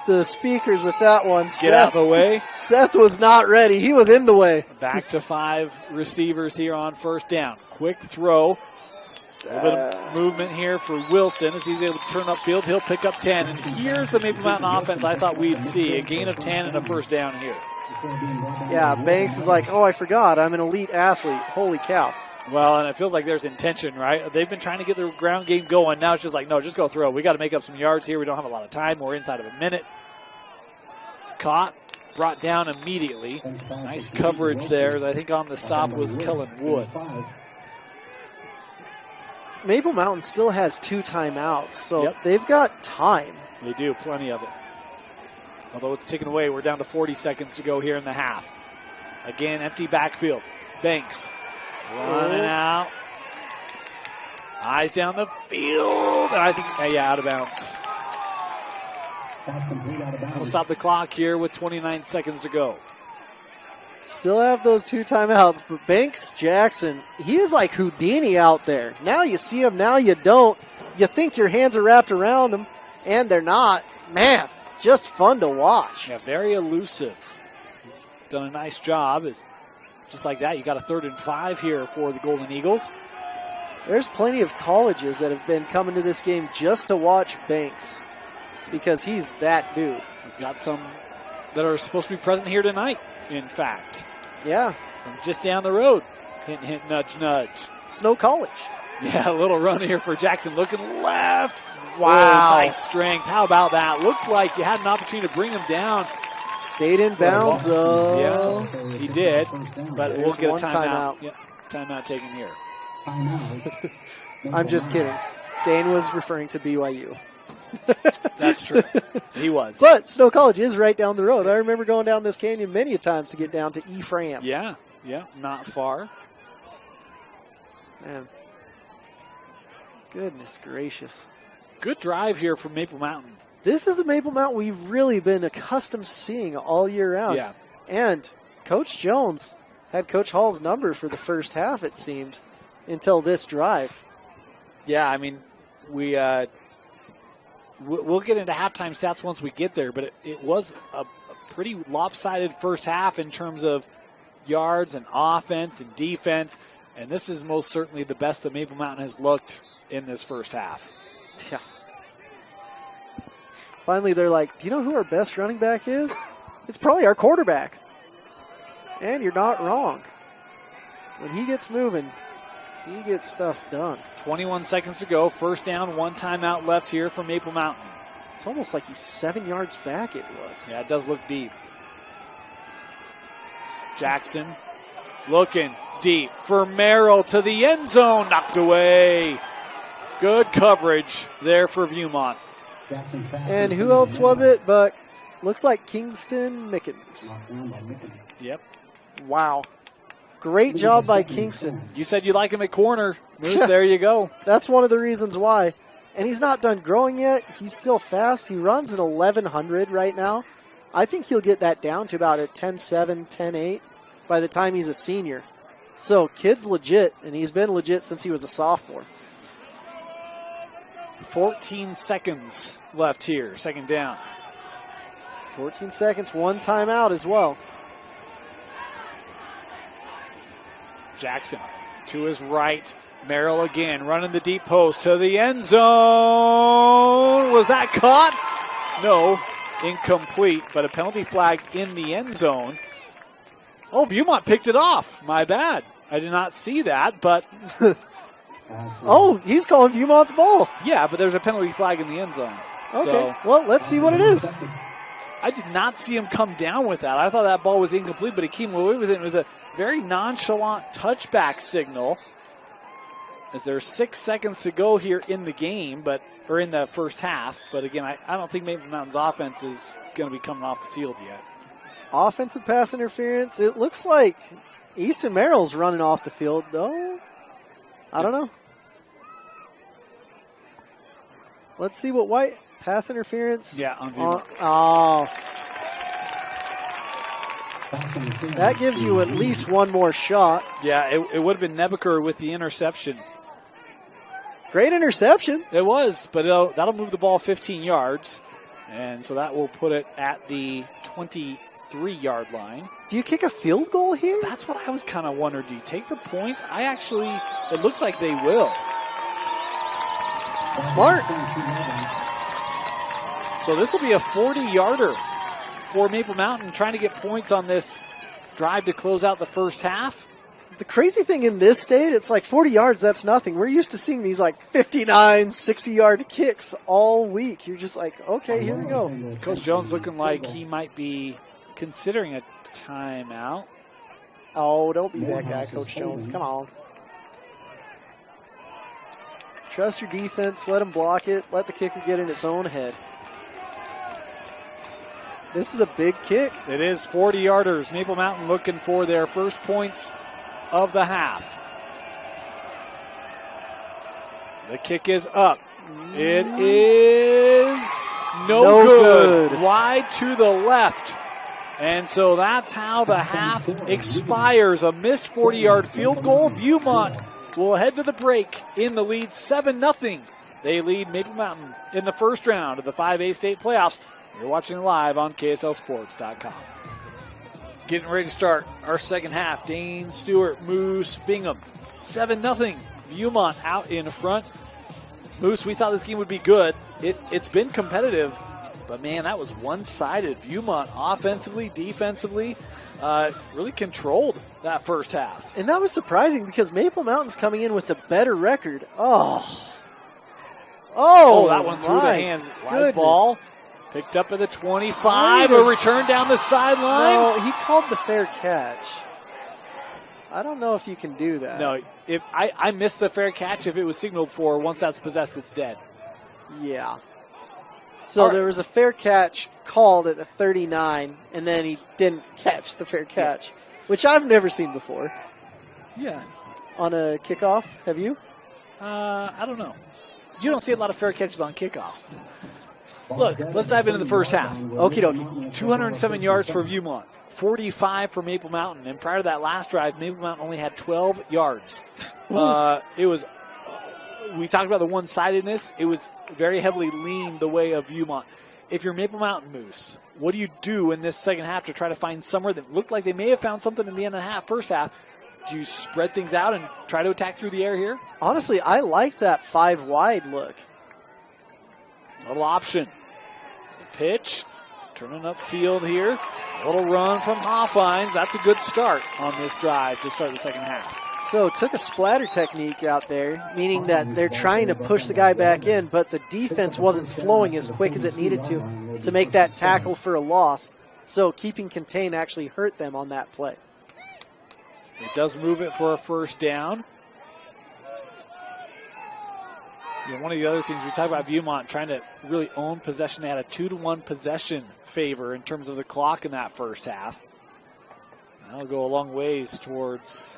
the speakers with that one. Get out of the way. Seth was not ready. He was in the way. Back to 5 receivers here on first down. Quick throw. A little bit of movement here for Wilson as he's able to turn upfield. He'll pick up 10. And here's the Maple Mountain offense I thought we'd see. A gain of 10 and a first down here. Yeah, Banks is like, oh, I forgot. I'm an elite athlete. Holy cow. Well, and it feels like there's intention, right? They've been trying to get their ground game going. Now it's just like, no, just go throw. We got to make up some yards here. We don't have a lot of time. We're inside of a minute. Caught, brought down immediately. Nice coverage there, as I think on the stop was Kellen Wood. Maple Mountain still has 2 timeouts, so Yep. they've got time. They do, plenty of it. Although it's taken away, we're down to 40 seconds to go here in the half. Again, empty backfield. Banks running out. Eyes down the field. And I think, out of bounds. We'll stop the clock here with 29 seconds to go. Still have those 2 timeouts, but Banks Jackson, he is like Houdini out there. Now you see him, now you don't. You think your hands are wrapped around him, and they're not. Man, just fun to watch. Yeah, very elusive. He's done a nice job. It's just like that, you got a 3rd and 5 here for the Golden Eagles. There's plenty of colleges that have been coming to this game just to watch Banks because he's that dude. We've got some that are supposed to be present here tonight, in fact. Yeah. From just down the road. Hint, hint, nudge, nudge. Snow College. Yeah, a little run here for Jackson. Looking left. Wow. Oh, nice strength. How about that? Looked like you had an opportunity to bring him down. Stayed in bounds, though. Yeah, he did. But There's we'll get a one timeout. Yeah, timeout taken here. I'm just kidding. Dane was referring to BYU. That's true. He was. But Snow College is right down the road. I remember going down this canyon many a times to get down to Ephraim. Yeah, not far. Man. Goodness gracious. Good drive here from Maple Mountain. This is the Maple Mountain we've really been accustomed to seeing all year round. Yeah. And Coach Jones had Coach Hall's number for the first half, it seems, until this drive. Yeah, I mean, we'll get into halftime stats once we get there, but it was a pretty lopsided first half in terms of yards and offense and defense, and this is most certainly the best that Maple Mountain has looked in this first half. Yeah. Finally, they're like, do you know who our best running back is? It's probably our quarterback. And you're not wrong. When he gets moving, he gets stuff done. 21 seconds to go. First down, 1 timeout left here for Maple Mountain. It's almost like he's 7 yards back, it looks. Yeah, it does look deep. Jackson looking deep for Merrill to the end zone. Knocked away. Good coverage there for Viewmont. And who else was it but looks like Kingston Mickens. Yep. Wow. Great job by Kingston. You said you like him at corner. Moose, there you go. That's one of the reasons why. And he's not done growing yet. He's still fast. He runs at 1,100 right now. I think he'll get that down to about a 10.7, 10.8 by the time he's a senior. So, kid's legit, and he's been legit since he was a sophomore. 14 seconds left here. Second down. 14 seconds, 1 timeout as well. Jackson to his right. Merrill again running the deep post to the end zone. Was that caught? No, incomplete, but a penalty flag in the end zone. Oh, Viewmont picked it off. My bad. I did not see that, but... Oh, he's calling Viewmont's ball. Yeah, but there's a penalty flag in the end zone. Okay, So, well, let's see what it is. I did not see him come down with that. I thought that ball was incomplete, but he came away with it. It was a very nonchalant touchback signal. As there's 6 seconds to go here in the game, or in the first half. But again, I don't think Maple Mountain's offense is going to be coming off the field yet. Offensive pass interference. It looks like Easton Merrill's running off the field, though. I don't know. Let's see what White pass interference. Yeah, on Viewmont. Oh. That gives you at least one more shot. Yeah, it would have been Nebeker with the interception. Great interception. It was, but that'll move the ball 15 yards. And so that will put it at the 23-yard line. Do you kick a field goal here? That's what I was kind of wondering. Do you take the points? It looks like they will. Smart. So this will be a 40-yarder for Maple Mountain, trying to get points on this drive to close out the first half. The crazy thing in this state, it's like 40 yards, that's nothing. We're used to seeing these like 59, 60-yard kicks all week. You're just like, okay, here we go. Coach Jones looking like he might be considering a timeout. Oh, don't be that guy, Coach Jones. Come on. Trust your defense. Let them block it. Let the kicker get in its own head. This is a big kick. It is 40-yarders. Maple Mountain looking for their first points of the half. The kick is up. It is no good. Wide to the left. And so that's how the half expires. A missed 40-yard field goal. Viewmont will head to the break in the lead 7-0. They lead Maple Mountain in the first round of the 5A state playoffs. You're watching live on KSLSports.com. Getting ready to start our second half. Dane Stewart, Moose, Bingham. 7-0. Viewmont out in front. Moose, we thought this game would be good. It's been competitive, but man, that was one-sided. Viewmont offensively, defensively, really controlled that first half. And that was surprising because Maple Mountain's coming in with a better record. Oh, that one through the hands. Wide ball. Picked up at the 25, a return down the sideline. No, he called the fair catch. I don't know if you can do that. No, if I missed the fair catch if it was signaled for. Once that's possessed, it's dead. Yeah. So there was a fair catch called at the 39, and then he didn't catch the fair catch, which I've never seen before. Yeah. On a kickoff, have you? I don't know. You don't see a lot of fair catches on kickoffs. Look, let's dive into the first half. Okie dokie. 207 yards for Viewmont, 45 for Maple Mountain. And prior to that last drive, Maple Mountain only had 12 yards. We talked about the one-sidedness. It was very heavily leaned the way of Viewmont. If you're Maple Mountain, Moose, what do you do in this second half to try to find somewhere that looked like they may have found something in the end of the first half? Do you spread things out and try to attack through the air here? Honestly, I like that 5-wide look. Little option. The pitch. Turning upfield here. A little run from Hoffines. That's a good start on this drive to start the second half. So took a splatter technique out there, meaning that they're trying to push the guy back in, but the defense wasn't flowing as quick as it needed to make that tackle for a loss. So keeping contained actually hurt them on that play. It does move it for a first down. One of the other things we talked about Viewmont trying to really own possession. They had a 2-1 possession favor in terms of the clock in that first half. That'll go a long ways towards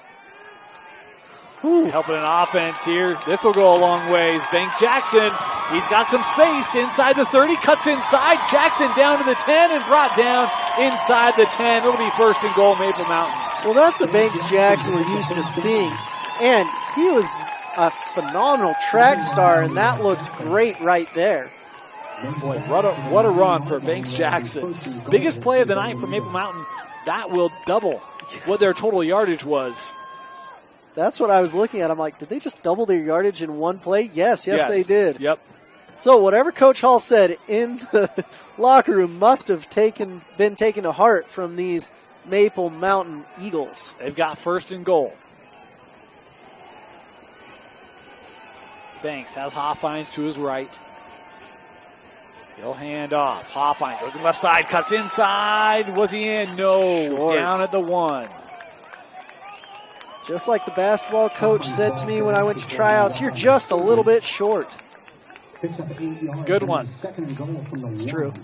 helping an offense here. This will go a long ways. Banks Jackson, he's got some space inside the 30, cuts inside. Jackson down to the 10 and brought down inside the 10. It'll be first and goal, Maple Mountain. Well, that's the Banks Jackson we're used to seeing. And he was a phenomenal track star, and that looked great right there. Boy, what a run for Banks Jackson. Biggest play of the night for Maple Mountain. That will double what their total yardage was. That's what I was looking at. I'm like, did they just double their yardage in one play? Yes, they did. Yep. So whatever Coach Hall said in the locker room must have been taken to heart from these Maple Mountain Eagles. They've got first and goal. Banks has Hoffines to his right. He'll hand off. Hoffines looking left side, cuts inside. Was he in? No. Short. Down at the 1. Just like the basketball coach said to me when I went to tryouts, you're just a little bit short. Good one. It's true.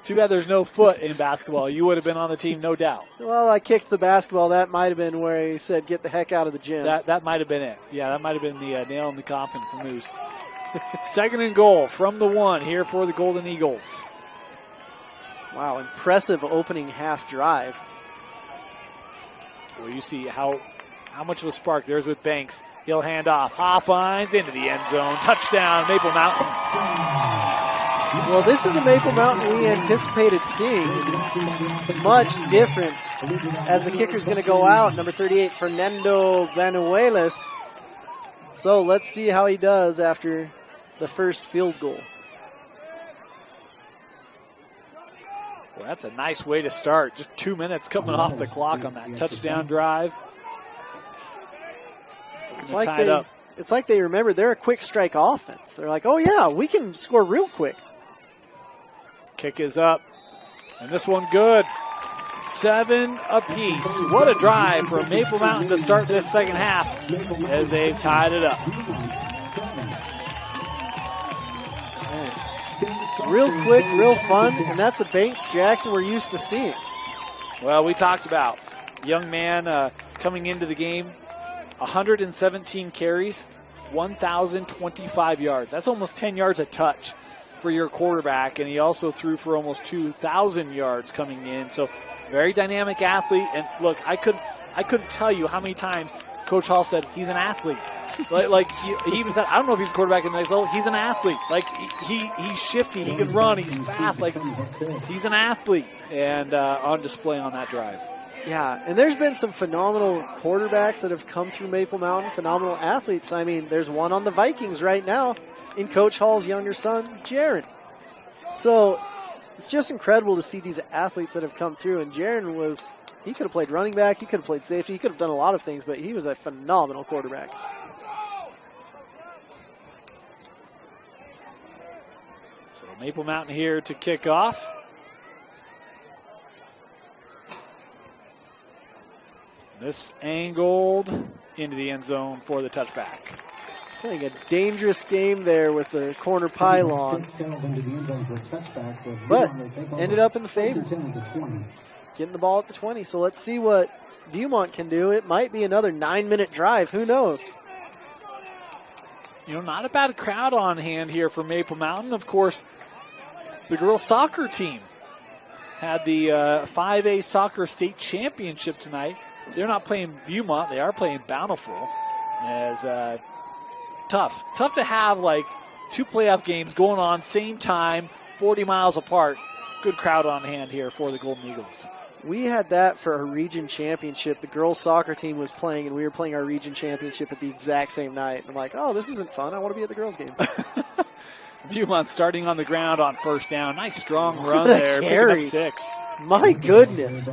Too bad there's no foot in basketball. You would have been on the team, no doubt. Well, I kicked the basketball. That might have been where he said, get the heck out of the gym. That might have been it. Yeah, that might have been the nail in the coffin for Moose. Second and goal from the 1 here for the Golden Eagles. Wow, impressive opening half drive. Well, you see how much of a spark there's with Banks. He'll hand off. Hoffines into the end zone. Touchdown, Maple Mountain. Well, this is the Maple Mountain we anticipated seeing. Much different as the kicker's going to go out. Number 38, Fernando Vanuelas. So let's see how he does after the first field goal. Well, that's a nice way to start. Just 2 minutes coming off the clock on that touchdown drive. It's like they remember they're a quick strike offense. They're like, oh, yeah, we can score real quick. Kick is up, and this one good. 7 apiece. What a drive for Maple Mountain to start this second half as they've tied it up. Man. Real quick, real fun, and that's the Banks Jackson we're used to seeing. Well, we talked about young man coming into the game, 117 carries, 1,025 yards. That's almost 10 yards a touch for your quarterback, and he also threw for almost 2,000 yards coming in. So very dynamic athlete. And look, I couldn't tell you how many times Coach Hall said he's an athlete. like he even said, I don't know if he's a quarterback in the next level. He's an athlete. Like he's shifty. He can run. He's fast. Like he's an athlete, and on display on that drive. Yeah, and there's been some phenomenal quarterbacks that have come through Maple Mountain, phenomenal athletes. I mean, there's one on the Vikings right now in Coach Hall's younger son, Jaron. So it's just incredible to see these athletes that have come through. And Jaron he could have played running back, he could have played safety, he could have done a lot of things, but he was a phenomenal quarterback. So Maple Mountain here to kick off. This angled into the end zone for the touchback. Playing a dangerous game there with the corner pylon, but ended up in the favor. Getting the ball at the 20, so let's see what Viewmont can do. It might be another 9-minute drive. Who knows? You know, not a bad crowd on hand here for Maple Mountain. Of course, the girls' soccer team had the 5A soccer state championship tonight. They're not playing Viewmont. They are playing Bountiful. As tough to have like 2 playoff games going on same time, 40 miles apart. Good crowd on hand here for the Golden Eagles. We had that for our region championship. The girls' soccer team was playing, and we were playing our region championship at the exact same night. I'm like, oh, this isn't fun. I want to be at the girls' game. Viewmont starting on the ground on first down. Nice strong run there. Picking up 6. My goodness.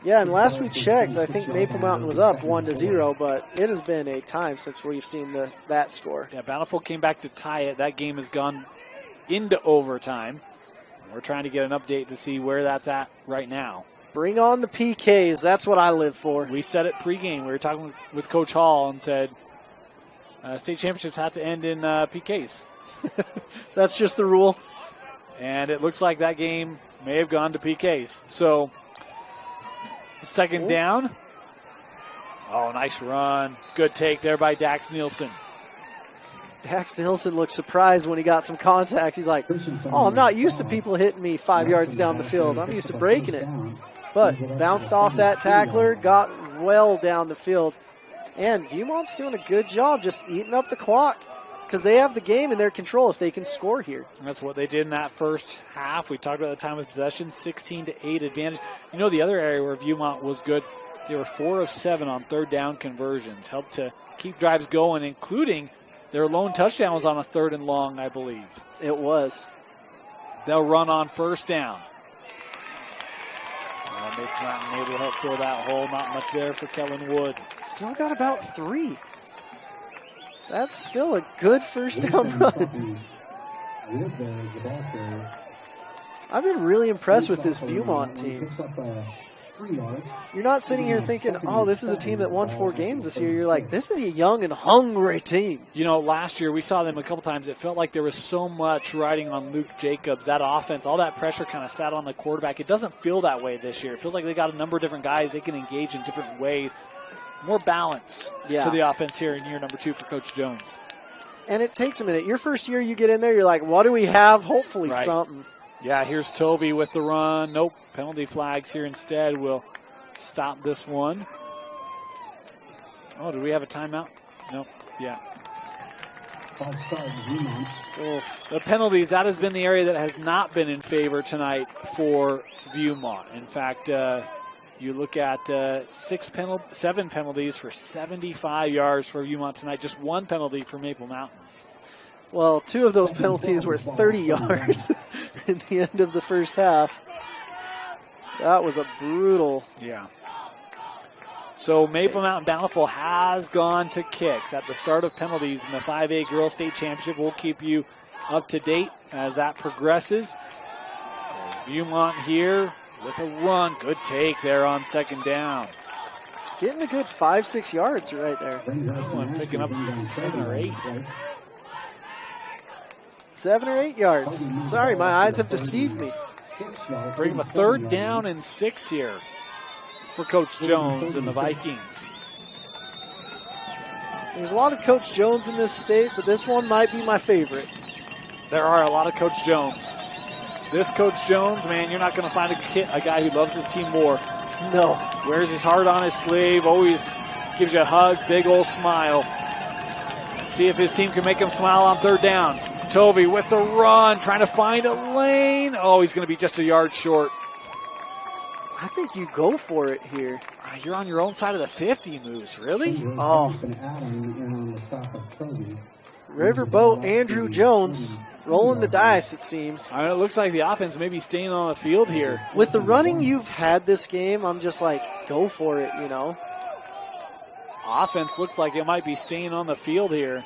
Yeah, and last we checked, I think Maple Mountain was up 1-0, but it has been a time since we've seen that score. Yeah, Bountiful came back to tie it. That game has gone into overtime. We're trying to get an update to see where that's at right now. Bring on the PKs. That's what I live for. We said it pregame. We were talking with Coach Hall and said state championships have to end in PKs. That's just the rule. And it looks like that game may have gone to PKs. So, second down. Oh, nice run. Good take there by Dax Nielsen. Dax Nielsen looked surprised when he got some contact. He's like, oh, I'm not used to people hitting me 5 yards down the field. I'm used to breaking it. But bounced off that tackler, got well down the field. And Viewmont's doing a good job just eating up the clock because they have the game in their control if they can score here. And that's what they did in that first half. We talked about the time of possession, 16-8 advantage. You know, the other area where Viewmont was good, they were 4 of 7 on third down conversions. Helped to keep drives going, including their lone touchdown was on a 3rd and long, I believe. It was. They'll run on first down. Maple Mountain able to help fill that hole. Not much there for Kellen Wood. Still got about 3. That's still a good first down run. I've been really impressed with this Viewmont team. You're not sitting here thinking, oh, this is a team that won 4 games this year. You're like, this is a young and hungry team. You know, last year we saw them a couple times. It felt like there was so much riding on Luke Jacobs. That offense, all that pressure kind of sat on the quarterback. It doesn't feel that way this year. It feels like they got a number of different guys they can engage in different ways. More balance to the offense here in year number 2 for Coach Jones. And it takes a minute. Your first year you get in there, you're like, what do we have? Hopefully something. Yeah, here's Tovey with the run. Nope, penalty flags here instead will stop this one. Oh, do we have a timeout? Nope, yeah. The penalties, that has been the area that has not been in favor tonight for Viewmont. In fact, you look at 7 penalties for 75 yards for Viewmont tonight. Just 1 penalty for Maple Mountain. Well, 2 of those penalties were 30 yards in the end of the first half. That was a brutal. Yeah. So Maple Mountain Bountiful has gone to kicks at the start of penalties in the 5A Girls State Championship. We'll keep you up to date as that progresses. There's Viewmont here with a run. Good take there on second down. Getting a good 5-6 yards right there. Everyone picking up 7 or 8. 7 or 8 yards. Sorry, my eyes have deceived me. Bring them a 3rd down and 6 here for Coach Jones and the Vikings. There's a lot of Coach Jones in this state, but this one might be my favorite. There are a lot of Coach Jones. This Coach Jones, man, you're not going to find a guy who loves his team more. No. Wears his heart on his sleeve, always gives you a hug, big old smile. See if his team can make him smile on 3rd down. Tovey with the run, trying to find a lane. Oh, he's going to be just a yard short. I think you go for it here. You're on your own side of the 50, Moose. Really? Oh. Riverboat Andrew Jones rolling the dice, it seems. It looks like the offense may be staying on the field here. With the running you've had this game, I'm just like, go for it, you know. Offense looks like it might be staying on the field here.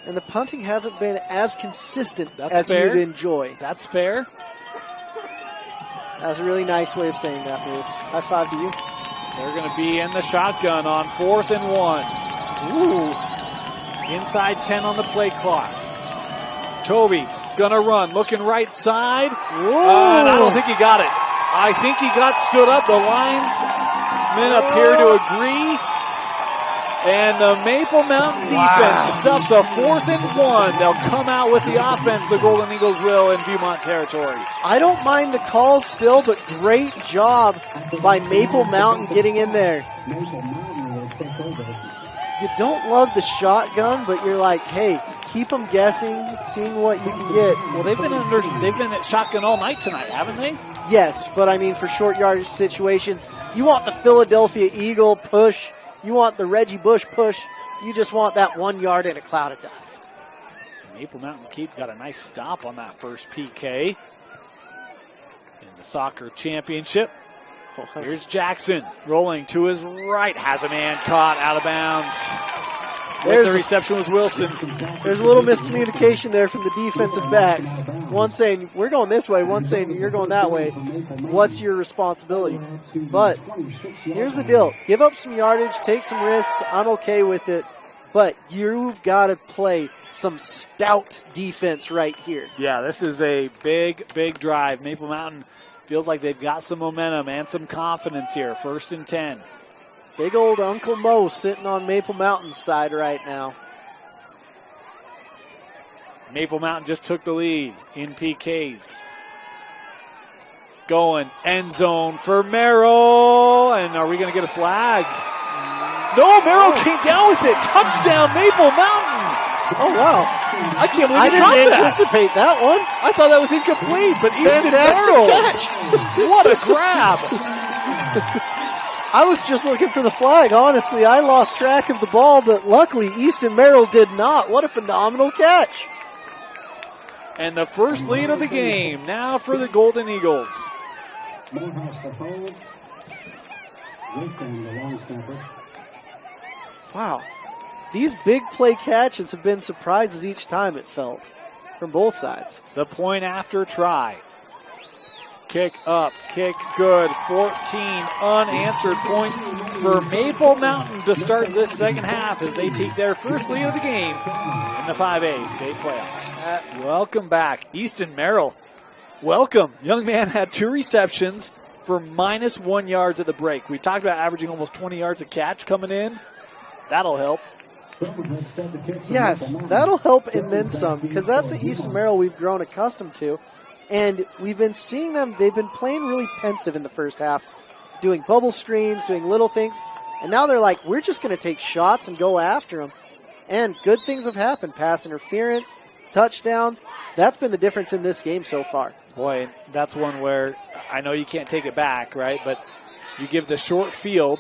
And the punting hasn't been as consistent That's as fair. you'd enjoy. That's fair. That was a really nice way of saying that, Moose. High five to you. They're going to be in the shotgun on 4th and 1. Ooh. Inside 10 on the play clock. Tovey going to run, looking right side. And I don't think he got it. I think he got stood up. The linesmen appear to agree. And the Maple Mountain defense stuffs a 4th and 1. They'll come out with the offense, the Golden Eagles will, in Viewmont territory. I don't mind the call still, but great job by Maple Mountain getting in there. You don't love the shotgun, but you're like, hey, keep them guessing, seeing what you can get. Well, they've been at shotgun all night tonight, haven't they? Yes, but I mean, for short yardage situations, you want the Philadelphia Eagle push. You want the Reggie Bush push. You just want that 1 yard in a cloud of dust. Maple Mountain Keep got a nice stop on that first PK in the soccer championship. Here's Jackson rolling to his right. Has a man caught out of bounds. The reception was Wilson. There's a little miscommunication there from the defensive backs. One saying, we're going this way. One saying, you're going that way. What's your responsibility? But here's the deal. Give up some yardage. Take some risks. I'm okay with it. But you've got to play some stout defense right here. Yeah, this is a big, big drive. Maple Mountain feels like they've got some momentum and some confidence here. 1st and 10. Big old Uncle Mo sitting on Maple Mountain's side right now. Maple Mountain just took the lead in PKs. Going end zone for Merrill. And are we going to get a flag? No, Merrill came down with it. Touchdown, Maple Mountain. Oh, wow. I can't believe I didn't anticipate that one. I thought that was incomplete, but Easton Merrill. Catch. What a grab. I was just looking for the flag. Honestly, I lost track of the ball, but luckily Easton Merrill did not. What a phenomenal catch. And the first lead of the game now for the Golden Eagles. Wow. These big play catches have been surprises each time, it felt, from both sides. The point after try. Kick up, kick good. 14 unanswered points for Maple Mountain to start this second half as they take their first lead of the game in the 5A state playoffs. Welcome back. Easton Merrill, welcome. Young man had 2 receptions for -1 yards at the break. We talked about averaging almost 20 yards a catch coming in. That'll help. Yes, that'll help and then some, because that's the Easton Merrill we've grown accustomed to. And we've been seeing them, they've been playing really pensive in the first half, doing bubble screens, doing little things. And now they're like, we're just going to take shots and go after them. And good things have happened. Pass interference, touchdowns. That's been the difference in this game so far. Boy, that's one where I know you can't take it back, right? But you give the short field,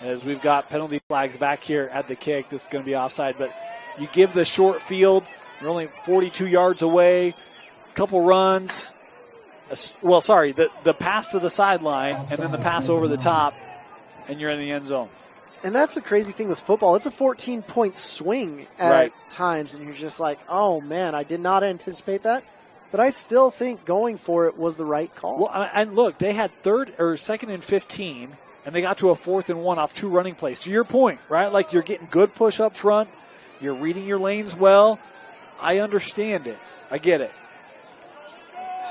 as we've got penalty flags back here at the kick. This is going to be offside, but you give the short field. You're only 42 yards away. Couple runs. The pass to the sideline and then the pass over the top, and you're in the end zone. And that's the crazy thing with football. It's a 14-point swing at times, and you're just like, oh, man, I did not anticipate that. But I still think going for it was the right call. Well, and look, they had second and 15, and they got to a 4th and 1 off 2 running plays. To your point, right? Like, you're getting good push up front. You're reading your lanes well. I understand it. I get it.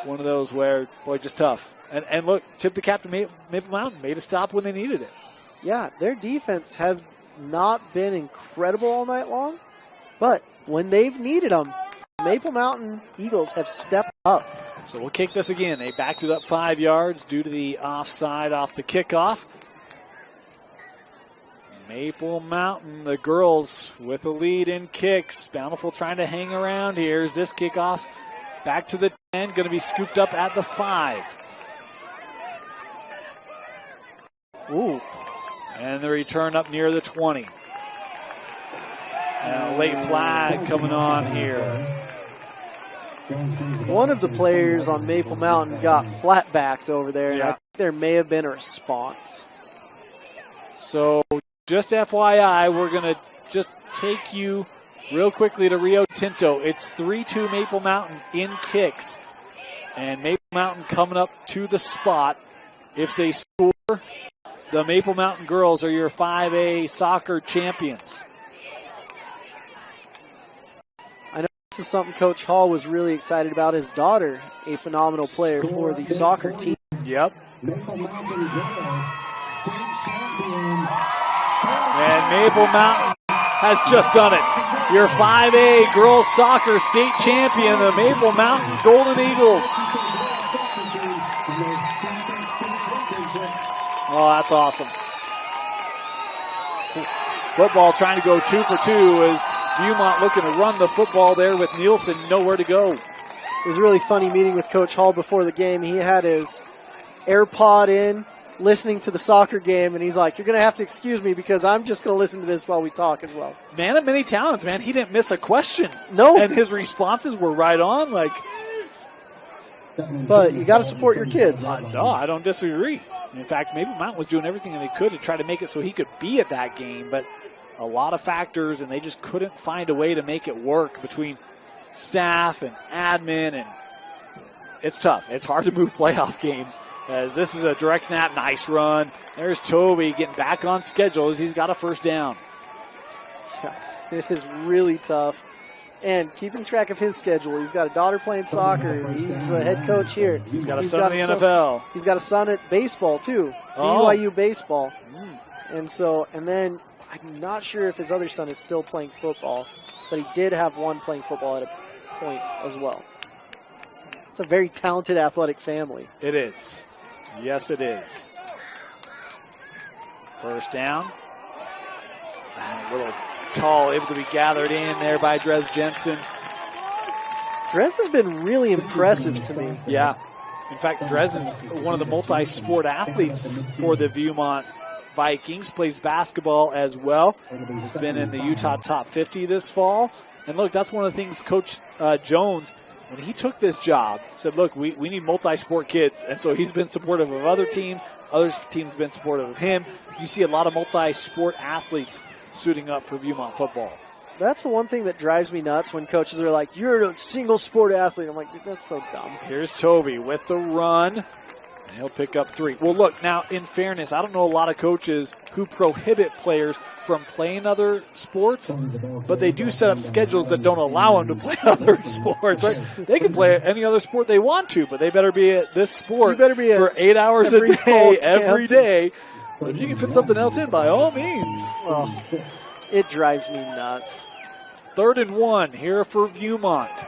One of those where, boy, just tough. And look, tip the cap to Maple Mountain. Made a stop when they needed it. Yeah, their defense has not been incredible all night long. But when they've needed them, Maple Mountain Eagles have stepped up. So we'll kick this again. They backed it up 5 yards due to the offside off the kickoff. Maple Mountain, the girls with a lead in kicks. Bountiful trying to hang around here as this kickoff back to the 10, going to be scooped up at the 5. Ooh. And the return up near the 20. And a late flag coming on here. One of the players on Maple Mountain got flat-backed over there, and Yeah. I think there may have been a response. So just FYI, we're going to just take you real quickly to Rio Tinto. It's 3-2 Maple Mountain in kicks. And Maple Mountain coming up to the spot. If they score, the Maple Mountain girls are your 5A soccer champions. I know this is something Coach Hall was really excited about. His daughter, a phenomenal player for the soccer team. Yep. Maple Mountain girls, state champions. And Maple Mountain has just done it. Your 5A girls soccer state champion, the Maple Mountain Golden Eagles. Oh, that's awesome. Football trying to go 2 for 2 as Viewmont looking to run the football there with Nielsen nowhere to go. It was a really funny meeting with Coach Hall before the game. He had his AirPod in, listening to the soccer game, and he's like, you're going to have to excuse me because I'm just going to listen to this while we talk as well. Man of many talents, man. He didn't miss a question. No. And his responses were right on. But you got to support your kids. No, I don't disagree. In fact, Maple Mountain was doing everything they could to try to make it so he could be at that game, but a lot of factors, and they just couldn't find a way to make it work between staff and admin, and it's tough. It's hard to move playoff games, as this is a direct snap, nice run. There's Toby getting back on schedule as he's got a first down. Yeah, it is really tough. And keeping track of his schedule, he's got a daughter playing soccer. He's the head coach here. He's got a son in the NFL. He's got a son at baseball, too. Oh. BYU baseball. And then I'm not sure if his other son is still playing football, but he did have one playing football at a point as well. It's a very talented athletic family. It is. Yes, it is. First down. And a little tall, able to be gathered in there by Drez Jensen. Drez has been really impressive to me. Yeah. In fact, Drez is one of the multi-sport athletes for the Viewmont Vikings, plays basketball as well. He's been in the Utah top 50 this fall. And look, that's one of the things Coach Jones, when he took this job, said, look, we need multi-sport kids. And so he's been supportive of other teams. Other teams have been supportive of him. You see a lot of multi-sport athletes suiting up for Viewmont football. That's the one thing that drives me nuts when coaches are like, you're a single sport athlete. I'm like, that's so dumb. Here's Toby with the run, and he'll pick up 3. Well, look, now, in fairness, I don't know a lot of coaches who prohibit players from playing other sports, but they do set up schedules that don't allow them to play other sports, right? They can play any other sport they want to, but they better be at this sport for 8 hours a day, every day. But if you can fit something else in, by all means. Well, it drives me nuts. 3rd and 1 here for Viewmont.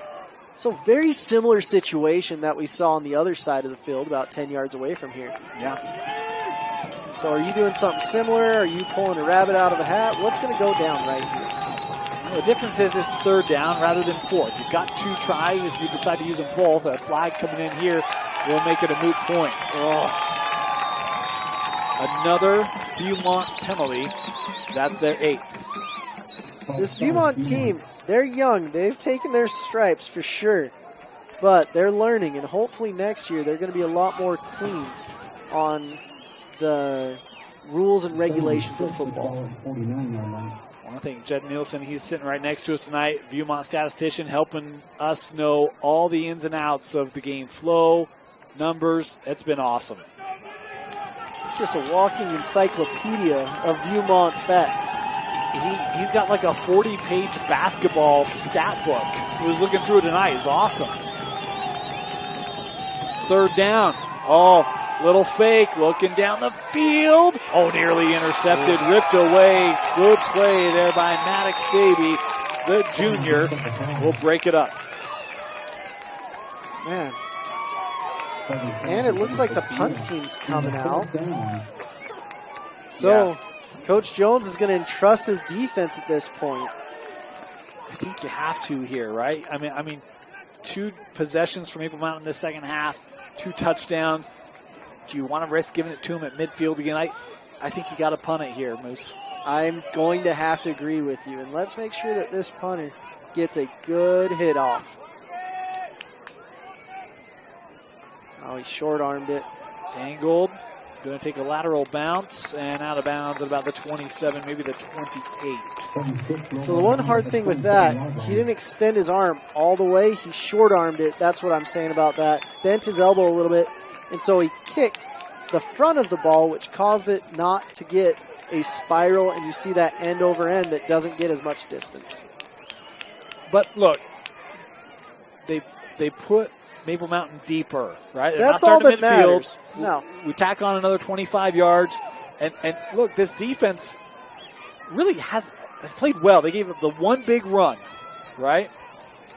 So very similar situation that we saw on the other side of the field, about 10 yards away from here. Yeah. So are you doing something similar? Are you pulling a rabbit out of a hat? What's going to go down right here? The difference is it's third down rather than fourth. You've got 2 tries. If you decide to use them both, a flag coming in here will make it a moot point. Oh. Another Viewmont penalty. That's their 8th. This Viewmont team, they're young. They've taken their stripes for sure. But they're learning, and hopefully next year they're going to be a lot more clean on the rules and regulations of football. I want to thank Jed Nielsen. He's sitting right next to us tonight, Viewmont statistician, helping us know all the ins and outs of the game flow, numbers. It's been awesome. It's just a walking encyclopedia of Viewmont facts. He's got like a 40-page basketball stat book. He was looking through it tonight. It's awesome. Third down. Oh, little fake, looking down the field. Oh, nearly intercepted, ripped away. Good play there by Maddox Saby. The junior will break it up. Man. And it looks like the punt team's coming out. So, yeah. Coach Jones is going to entrust his defense at this point. I think you have to here, right? I mean, 2 possessions from Maple Mountain in the second half, 2 touchdowns. Do you want to risk giving it to him at midfield again? I think you got to punt it here, Moose. I'm going to have to agree with you. And let's make sure that this punter gets a good hit off. Oh, he short-armed it. Angled. Going to take a lateral bounce and out of bounds at about the 27, maybe the 28. So the one hard thing with that, he didn't extend his arm all the way. He short-armed it. That's what I'm saying about that. Bent his elbow a little bit. And so he kicked the front of the ball, which caused it not to get a spiral. And you see that end over end that doesn't get as much distance. But look, they put Maple Mountain deeper, right? They're That's not all that midfield. matters. No. We tack on another 25 yards. And look, this defense really has played well. They gave it the one big run, right?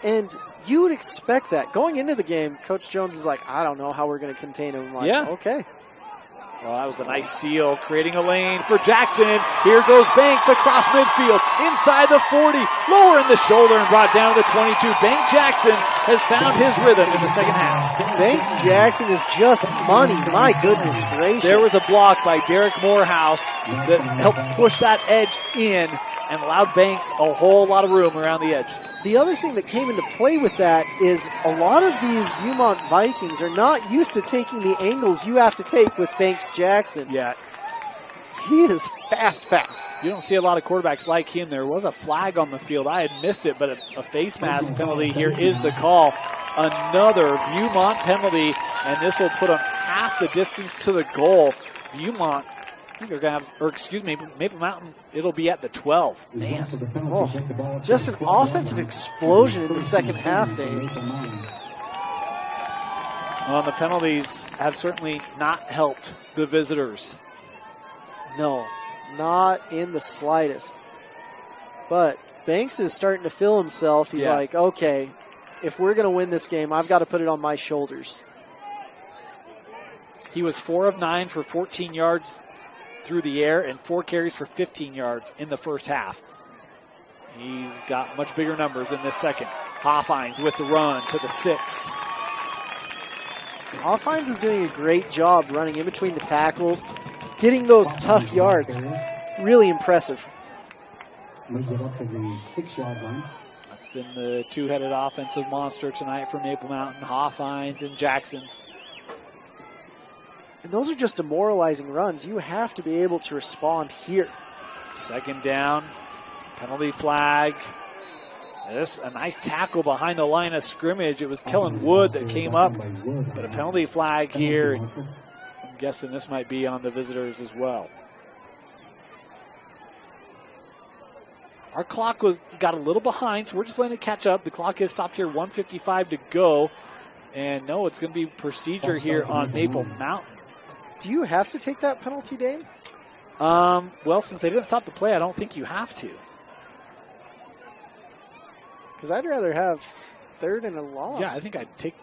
And you would expect that. Going into the game, Coach Jones is like, I don't know how we're going to contain him. I'm like, yeah. Okay. Well, that was a nice seal, creating a lane for Jackson. Here goes Banks across midfield, inside the 40, lowering the shoulder and brought down to the 22. Bank Jackson has found his rhythm in the second half. Banks Jackson is just money. My goodness gracious. There was a block by Derek Morehouse that helped push that edge in and allowed Banks a whole lot of room around the edge. The other thing that came into play with that is a lot of these Viewmont Vikings are not used to taking the angles you have to take with Banks Jackson. Yeah. He is fast. You don't see a lot of quarterbacks like him. There was a flag on the field. I had missed it, but a face mask penalty here is the call. Another Viewmont penalty, and this will put them half the distance to the goal. Viewmont, I think they're going to have, or excuse me, Maple Mountain, it'll be at the 12. Man. Oh, just an offensive explosion in the second half, Dave. Well, the penalties have certainly not helped the visitors. No, not in the slightest. But Banks is starting to feel himself. He's like, okay, if we're going to win this game, I've got to put it on my shoulders. He was 4 of 9 for 14 yards through the air and 4 carries for 15 yards in the first half. He's got much bigger numbers in this second. Hoffines with the run to the 6. Hoffines is doing a great job running in between the tackles, getting those tough yards. Really impressive. Moves it up to the 6-yard line. That's been the two-headed offensive monster tonight for Maple Mountain. Hoffines and Jackson. And those are just demoralizing runs. You have to be able to respond here. Second down, penalty flag. This a nice tackle behind the line of scrimmage. It was Kellen Wood that came up, but a penalty flag here. I'm guessing this might be on the visitors as well. Our clock got a little behind, so we're just letting it catch up. The clock has stopped here, 1:55 to go. And no, it's going to be procedure here on Maple Mountain. Do you have to take that penalty, Dame? Well, since they didn't stop the play, I don't think you have to. Because I'd rather have third and a loss. Yeah, I think I'd take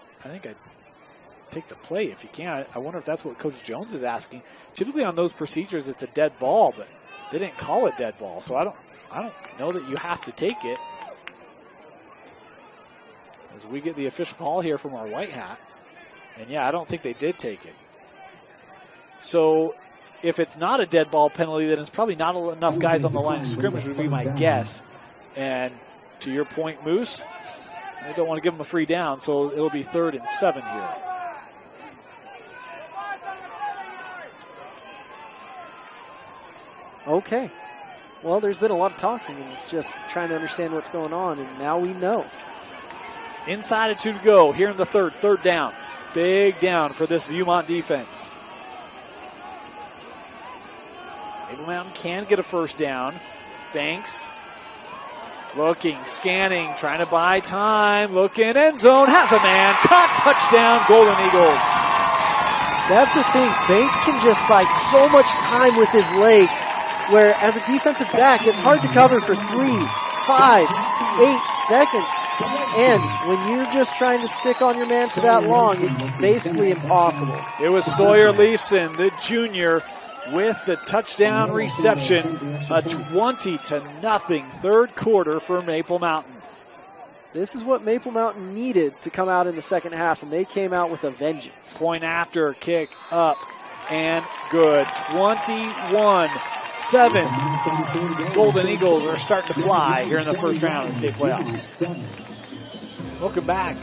the play if you can. I wonder if that's what Coach Jones is asking. Typically on those procedures, it's a dead ball, but they didn't call it dead ball, so I don't know that you have to take it. As we get the official call here from our white hat, and yeah, I don't think they did take it. So if it's not a dead ball penalty, then it's probably not enough guys on the line of scrimmage would be my guess. And to your point, Moose, they don't want to give them a free down, so it'll be 3rd and 7 here. Okay. Well, there's been a lot of talking and just trying to understand what's going on, and now we know. Inside of 2 to go here in the third down. Big down for this Viewmont defense. Maple Mountain can get a first down. Banks looking, scanning, trying to buy time. Looking, end zone, has a man. Caught, touchdown, Golden Eagles. That's the thing. Banks can just buy so much time with his legs, where as a defensive back, it's hard to cover for 3, 5, 8 seconds. And when you're just trying to stick on your man for that long, it's basically impossible. It was Sawyer Leifson, the junior, with the touchdown reception. A 20-0 third quarter for Maple Mountain. This is what Maple Mountain needed to come out in the second half, and they came out with a vengeance. Point after, kick up and good. 21-7. Golden Eagles are starting to fly here in the first round of the state playoffs. Welcome back.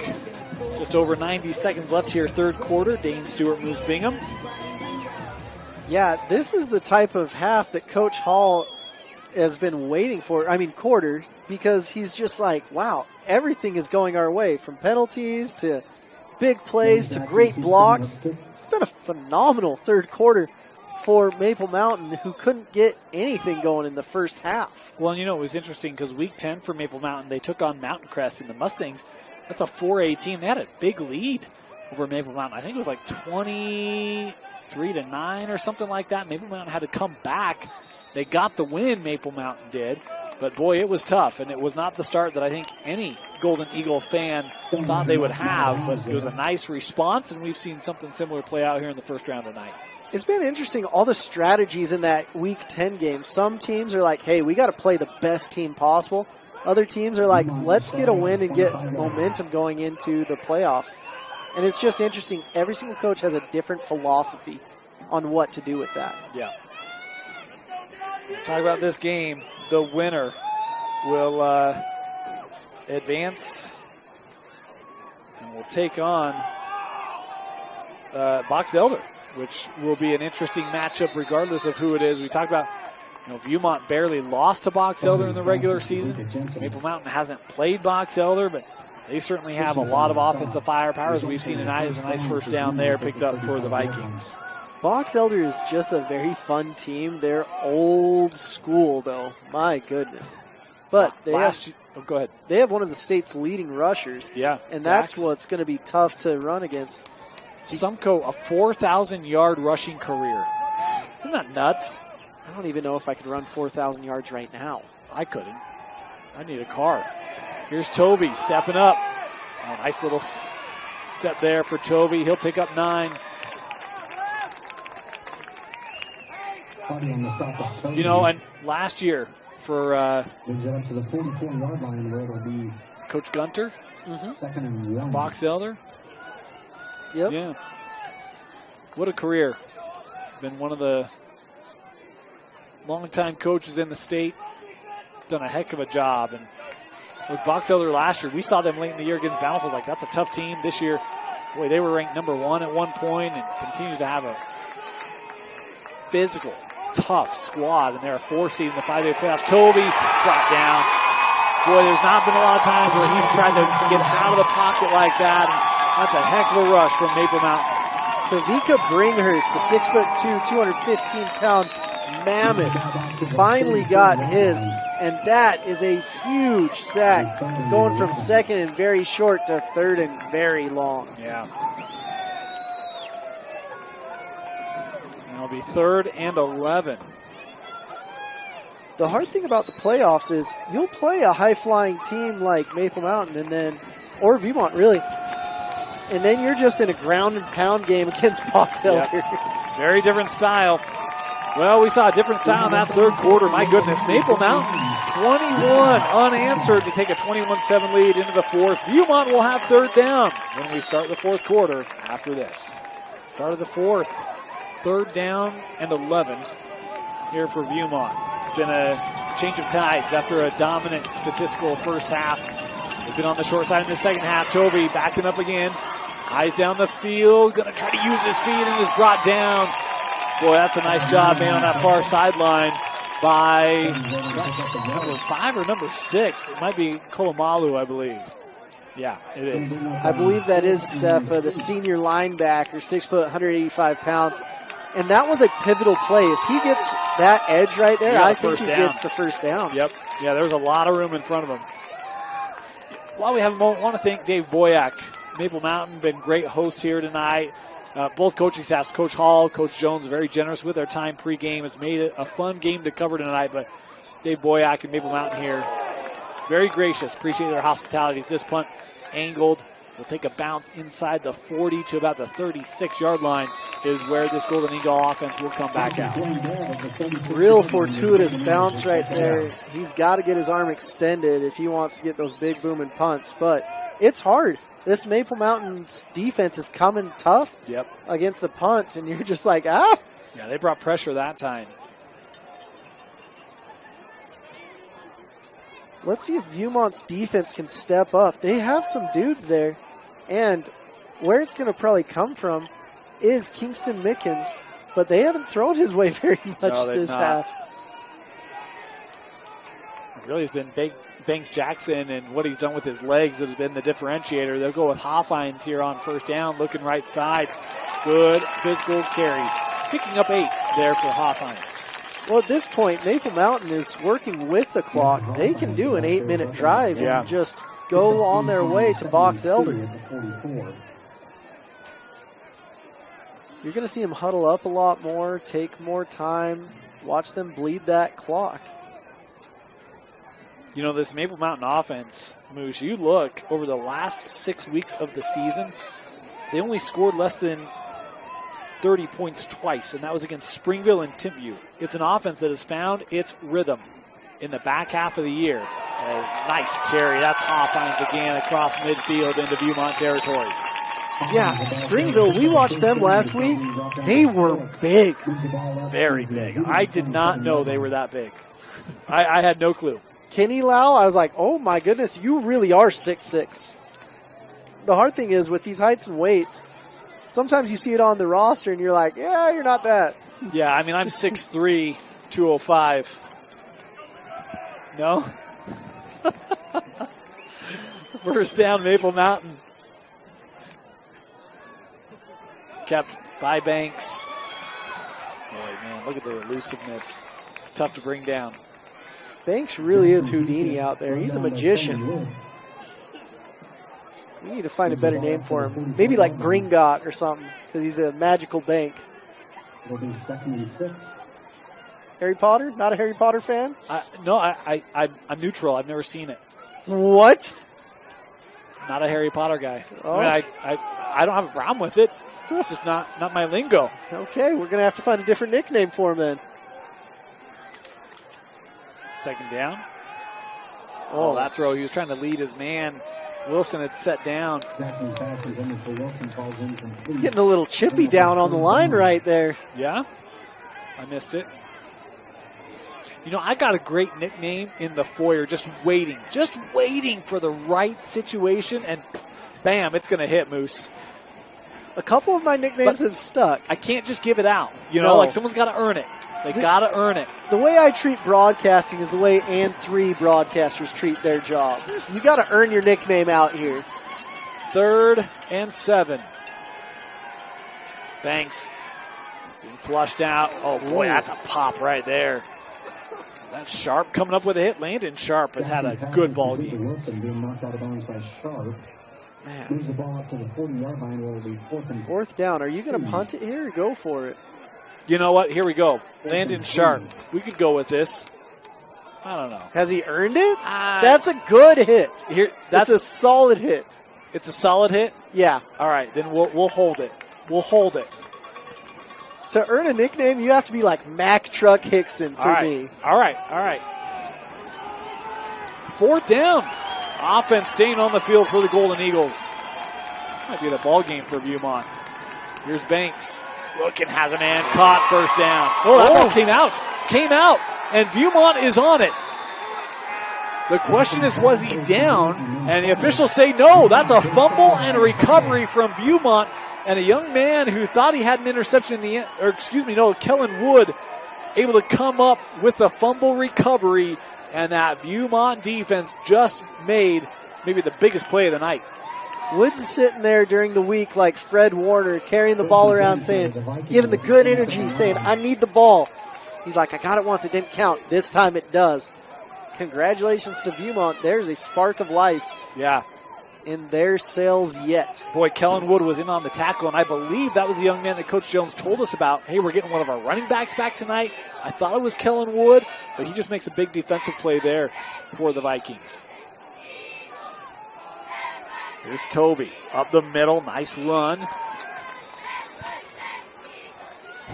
Just over 90 seconds left here, third quarter. Dane Stewart, Moose Bingham. Yeah, this is the type of half that Coach Hall has been waiting for. Quarter, because he's just like, wow, everything is going our way, from penalties to big plays to great blocks. It's been a phenomenal third quarter for Maple Mountain, who couldn't get anything going in the first half. Well, it was interesting because week 10 for Maple Mountain, they took on Mountain Crest in the Mustangs. That's a 4A team. They had a big lead over Maple Mountain. I think it was like 23-9 or something like that. Maple Mountain had to come back. They got the win, Maple Mountain did. But, boy, it was tough, and it was not the start that I think any Golden Eagle fan thought they would have. But it was a nice response, and we've seen something similar play out here in the first round tonight. It's been interesting, all the strategies in that Week 10 game. Some teams are like, hey, we got to play the best team possible. Other teams are like, let's get a win and get momentum going into the playoffs. And it's just interesting. Every single coach has a different philosophy on what to do with that. Yeah. Talk about this game. The winner will advance and will take on Box Elder, which will be an interesting matchup regardless of who it is. We talked about, Viewmont barely lost to Box Elder in the regular season. Maple Mountain hasn't played Box Elder, but they certainly have a lot of offensive firepower, as we've seen tonight. Is a nice first down there picked up for the Vikings. Box Elder is just a very fun team. They're old school, though. My goodness. But go ahead. They have one of the state's leading rushers. Yeah. And that's what's going to be tough to run against. Sumco, a 4,000-yard rushing career. Isn't that nuts? I don't even know if I could run 4,000 yards right now. I couldn't. I need a car. Here's Tovey stepping up. A nice little step there for Tovey. He'll pick up 9. And last year for Coach Gunter, Box Elder. Yep. Yeah. What a career. Been one of the longtime coaches in the state. Done a heck of a job. And with Box Elder last year, we saw them late in the year against Bountiful. Like, that's a tough team. This year, boy, they were ranked number 1 at one point and continues to have a physical, tough squad. And they're a 4 seed in the 5A playoffs. Tovey brought down. Boy, there's not been a lot of times where he's tried to get out of the pocket like that. And that's a heck of a rush from Maple Mountain. Kavika Bringhurst, the 6'2", 215-pound mammoth, finally got his, and that is a huge sack, going from second and very short to third and very long. Yeah. And it'll be 3rd and 11. The hard thing about the playoffs is you'll play a high-flying team like Maple Mountain, and then or Viewmont, really. And then you're just in a ground and pound game against Box Elder. Yep. Very different style. Well, we saw a different style in that third quarter. My goodness, Maple Mountain, 21 unanswered to take a 21-7 lead into the fourth. Viewmont will have third down when we start the fourth quarter after this. Start of the fourth, third down and 11 here for Viewmont. It's been a change of tides after a dominant statistical first half. They've been on the short side in the second half. Toby backing up again. Eyes down the field, going to try to use his feet and is brought down. Boy, that's a nice job made on that far sideline by number 5 or number 6. It might be Kolomalu, I believe. Yeah, it is. I believe that is Sefa, the senior linebacker, 6 foot, 185 pounds. And that was a pivotal play. If he gets that edge right there, I think he gets the first down. Yep. Yeah, there's a lot of room in front of him. While we have a moment, I want to thank Dave Boyack. Maple Mountain been great hosts here tonight. Both coaching staffs, Coach Hall, Coach Jones, very generous with their time pregame. It's made it a fun game to cover tonight, but Dave Boyack and Maple Mountain here, very gracious. Appreciate their hospitality. This punt angled. Will take a bounce inside the 40 to about the 36-yard line is where this Golden Eagle offense will come back out. Real fortuitous bounce right there. He's got to get his arm extended if he wants to get those big booming punts, but it's hard. This Maple Mountain's defense is coming tough against the punt, and you're just like, ah. Yeah, they brought pressure that time. Let's see if Viewmont's defense can step up. They have some dudes there, and where it's going to probably come from is Kingston Mickens, but they haven't thrown his way very much this half. It really has been Banks Jackson and what he's done with his legs has been the differentiator. They'll go with Hoffines here on first down, looking right side. Good physical carry. Picking up 8 there for Hoffines. Well, at this point, Maple Mountain is working with the clock. They can do an 8-minute drive and just go on their way to Box Elder. You're going to see them huddle up a lot more, take more time, watch them bleed that clock. You know, this Maple Mountain offense, Moose, you look over the last 6 weeks of the season, they only scored less than 30 points twice, and that was against Springville and Timpview. It's an offense that has found its rhythm in the back half of the year. As nice carry. That's Hoffines again across midfield into Viewmont territory. Yeah, Springville, we watched them last week. They were big. Very big. I did not know they were that big. I had no clue. Kenny Lau, I was like, oh my goodness, you really are 6'6". The hard thing is with these heights and weights, sometimes you see it on the roster and you're like, yeah, you're not that. Yeah, I mean, I'm 6'3", 205. No? First down, Maple Mountain. Kept by Banks. Boy, man, look at the elusiveness. Tough to bring down. Banks really is Houdini out there. He's a magician. We need to find a better name for him. Maybe like Gringot or something, because he's a magical bank. It'll be 2nd and 6. Harry Potter? Not a Harry Potter fan? No, I'm neutral. I've never seen it. What? Not a Harry Potter guy. Oh. I mean, I don't have a problem with it. It's just not my lingo. Okay, we're going to have to find a different nickname for him then. Second down. Oh, that throw. He was trying to lead his man. Wilson had set down. He's getting a little chippy down on the line right there. Yeah, I missed it. You know, I got a great nickname in the foyer, just waiting for the right situation, and bam, it's going to hit, Moose. A couple of my nicknames have stuck. I can't just give it out. You know, like someone's got to earn it. They got to earn it. The way I treat broadcasting is the way and 3 broadcasters treat their job. You got to earn your nickname out here. 3rd and 7. Banks being flushed out. Oh, boy, that's a pop right there. Is that Sharp coming up with a hit? Landon Sharp has had a good ball game. Wilson being knocked out of bounds by Sharp. Man. Moves the ball up to the 40-yard line where it'll be 4th and 4th down. Are you going to punt it here or go for it? You know what? Here we go. Landon Sharp. We could go with this. I don't know. Has he earned it? That's a good hit. That's a solid hit. It's a solid hit? Yeah. All right, then we'll hold it. We'll hold it. To earn a nickname, you have to be like Mack Truck Hickson for me. All right. 4th down. Offense staying on the field for the Golden Eagles. Might be the ball game for Viewmont. Here's Banks. Looking, has a man caught, 1st down. Oh, that ball came out, and Viewmont is on it. The question is, was he down? And the officials say no. That's a fumble and a recovery from Viewmont. And a young man who thought he had an interception in the end, Kellen Wood, able to come up with a fumble recovery. And that Viewmont defense just made maybe the biggest play of the night. Wood's sitting there during the week like Fred Warner, carrying the ball around, giving the good energy, saying, I need the ball. He's like, I got it once, it didn't count. This time it does. Congratulations to Viewmont. There's a spark of life in their sails yet. Boy, Kellen Wood was in on the tackle, and I believe that was the young man that Coach Jones told us about. Hey, we're getting one of our running backs back tonight. I thought it was Kellen Wood, but he just makes a big defensive play there for the Vikings. Here's Toby up the middle. Nice run.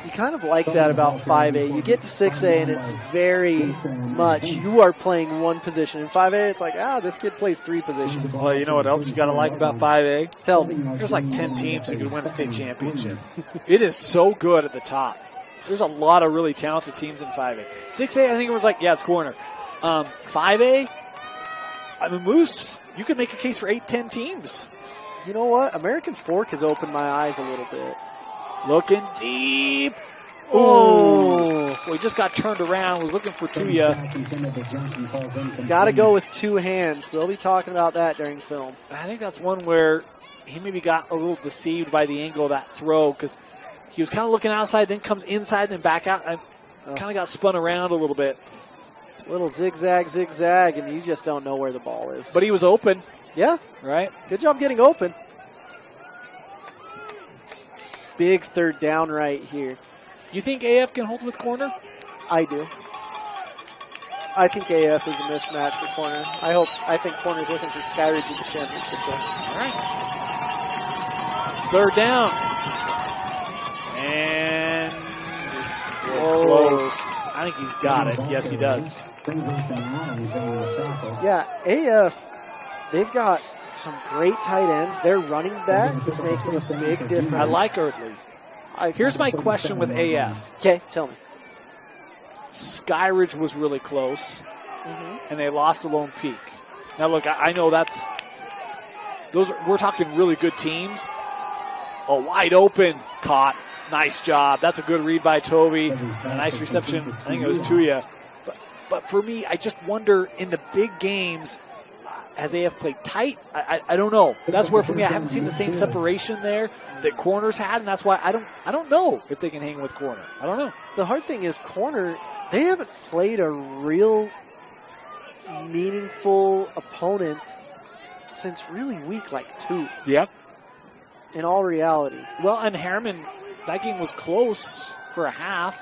You kind of like that about 5A. You get to 6A, and it's very much you are playing one position. In 5A, it's like, this kid plays 3 positions. Well, you know what else you got to like about 5A? Tell me. There's like 10 teams that could win a state championship. It is so good at the top. There's a lot of really talented teams in 5A. 6A, I think it was like, it's corner. 5A, Moose, you could make a case for 8-10 teams. You know what? American Fork has opened my eyes a little bit. Looking deep. Oh, he just got turned around. Was looking for Tuya. Got to go with 2 hands. They'll be talking about that during film. I think that's one where he maybe got a little deceived by the angle of that throw because he was kind of looking outside, then comes inside, then back out. Kind of got spun around a little bit. Little zigzag, and you just don't know where the ball is. But he was open. Yeah. Right? Good job getting open. Big 3rd down right here. You think AF can hold with corner? I do. I think AF is a mismatch for corner. I think corner's looking for Skyridge in the championship game. All right. 3rd down. And close. I think he's got it. Yes, he does. Yeah, AF, they've got some great tight ends. Their running back is making a big difference. I like Erdley. Here's my question with AF. Okay, tell me. Skyridge was really close, and they lost to Lone Peak. Now, look, I know we're talking really good teams. A wide open caught. Nice job. That's a good read by Toby. A nice reception. I think it was Tuya. But for me, I just wonder in the big games, has AF played tight? I don't know. That's where for me, I haven't seen the same separation there that corners had, and that's why I don't know if they can hang with corner. I don't know. The hard thing is corner, they haven't played a real meaningful opponent since really week 2. Yep. In all reality. Well, and Harriman, that game was close for a half.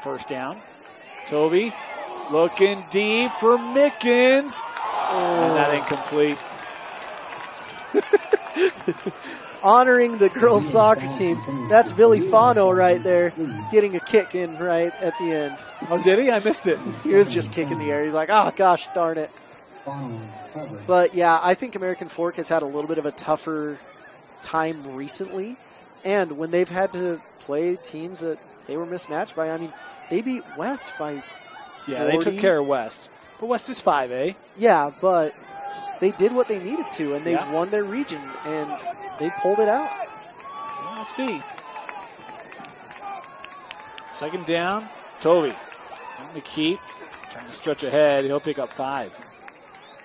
1st down. Tovey looking deep for Mickens. And that incomplete. Honoring the girls' soccer team. That's Billy Fano right there, getting a kick in right at the end. Oh, did he? I missed it. He was just kicking the air. He's like, oh, gosh, darn it. But, yeah, I think American Fork has had a little bit of a tougher time recently. And when they've had to play teams that they were mismatched by, they beat West by 40. They took care of West. But West is 5A. Yeah, but they did what they needed to, and they won their region, and they pulled it out. We'll see. 2nd down, Tovey. McKeep trying to stretch ahead. He'll pick up 5.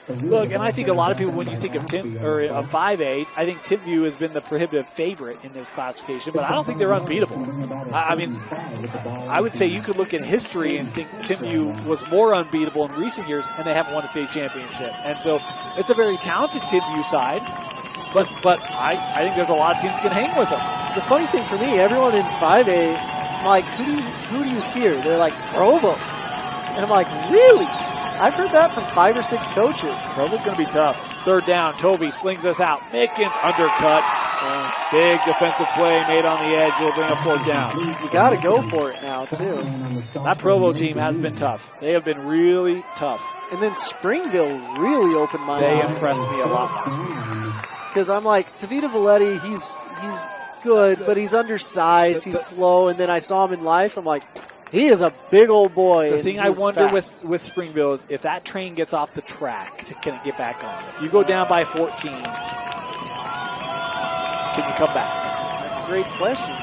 Look, and I think a lot of people, when you think of 5A, I think Timpview has been the prohibitive favorite in this classification, but I don't think they're unbeatable. I would say you could look in history and think Timpview was more unbeatable in recent years, and they haven't won a state championship. And so it's a very talented Timpview side, but I think there's a lot of teams that can hang with them. The funny thing for me, everyone in 5A, I'm like, who do you fear? They're like, Provo. And I'm like, really? I've heard that from 5 or 6 coaches. Provo's going to be tough. Third down, Toby slings us out. Mickens undercut. Big defensive play made on the edge. It'll bring up 4th down. You got to go for it now, too. That Provo team has been tough. They have been really tough. And then Springville really opened my eyes. They impressed me a lot last week. Because I'm like, Tavita Valetti, he's good, but he's undersized. He's slow. And then I saw him in life. I'm like, he is a big old boy. The thing I wonder with Springville is if that train gets off the track, can it get back on? If you go down by 14, can you come back? That's a great question.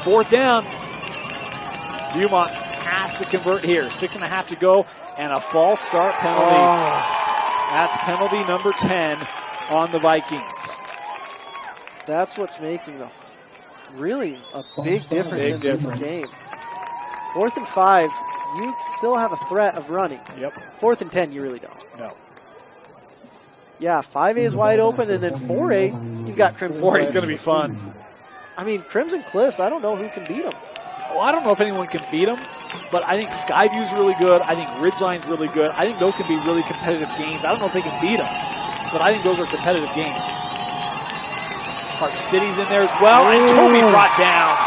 4th down. Viewmont has to convert here. 6.5 to go, and a false start penalty. That's penalty number 10 on the Vikings. That's what's making really a big difference in this game. 4th and 5, you still have a threat of running. Yep. 4th and 10, you really don't. No. Yeah, 5A is wide open, and then 4A, you've got Crimson 4A Cliffs. is going to be fun. I mean, Crimson Cliffs, I don't know who can beat them. Well, I don't know if anyone can beat them, but I think Skyview's really good. I think Ridgeline's really good. I think those can be really competitive games. I don't know if they can beat them, but I think those are competitive games. Park City's in there as well, and Toby brought down.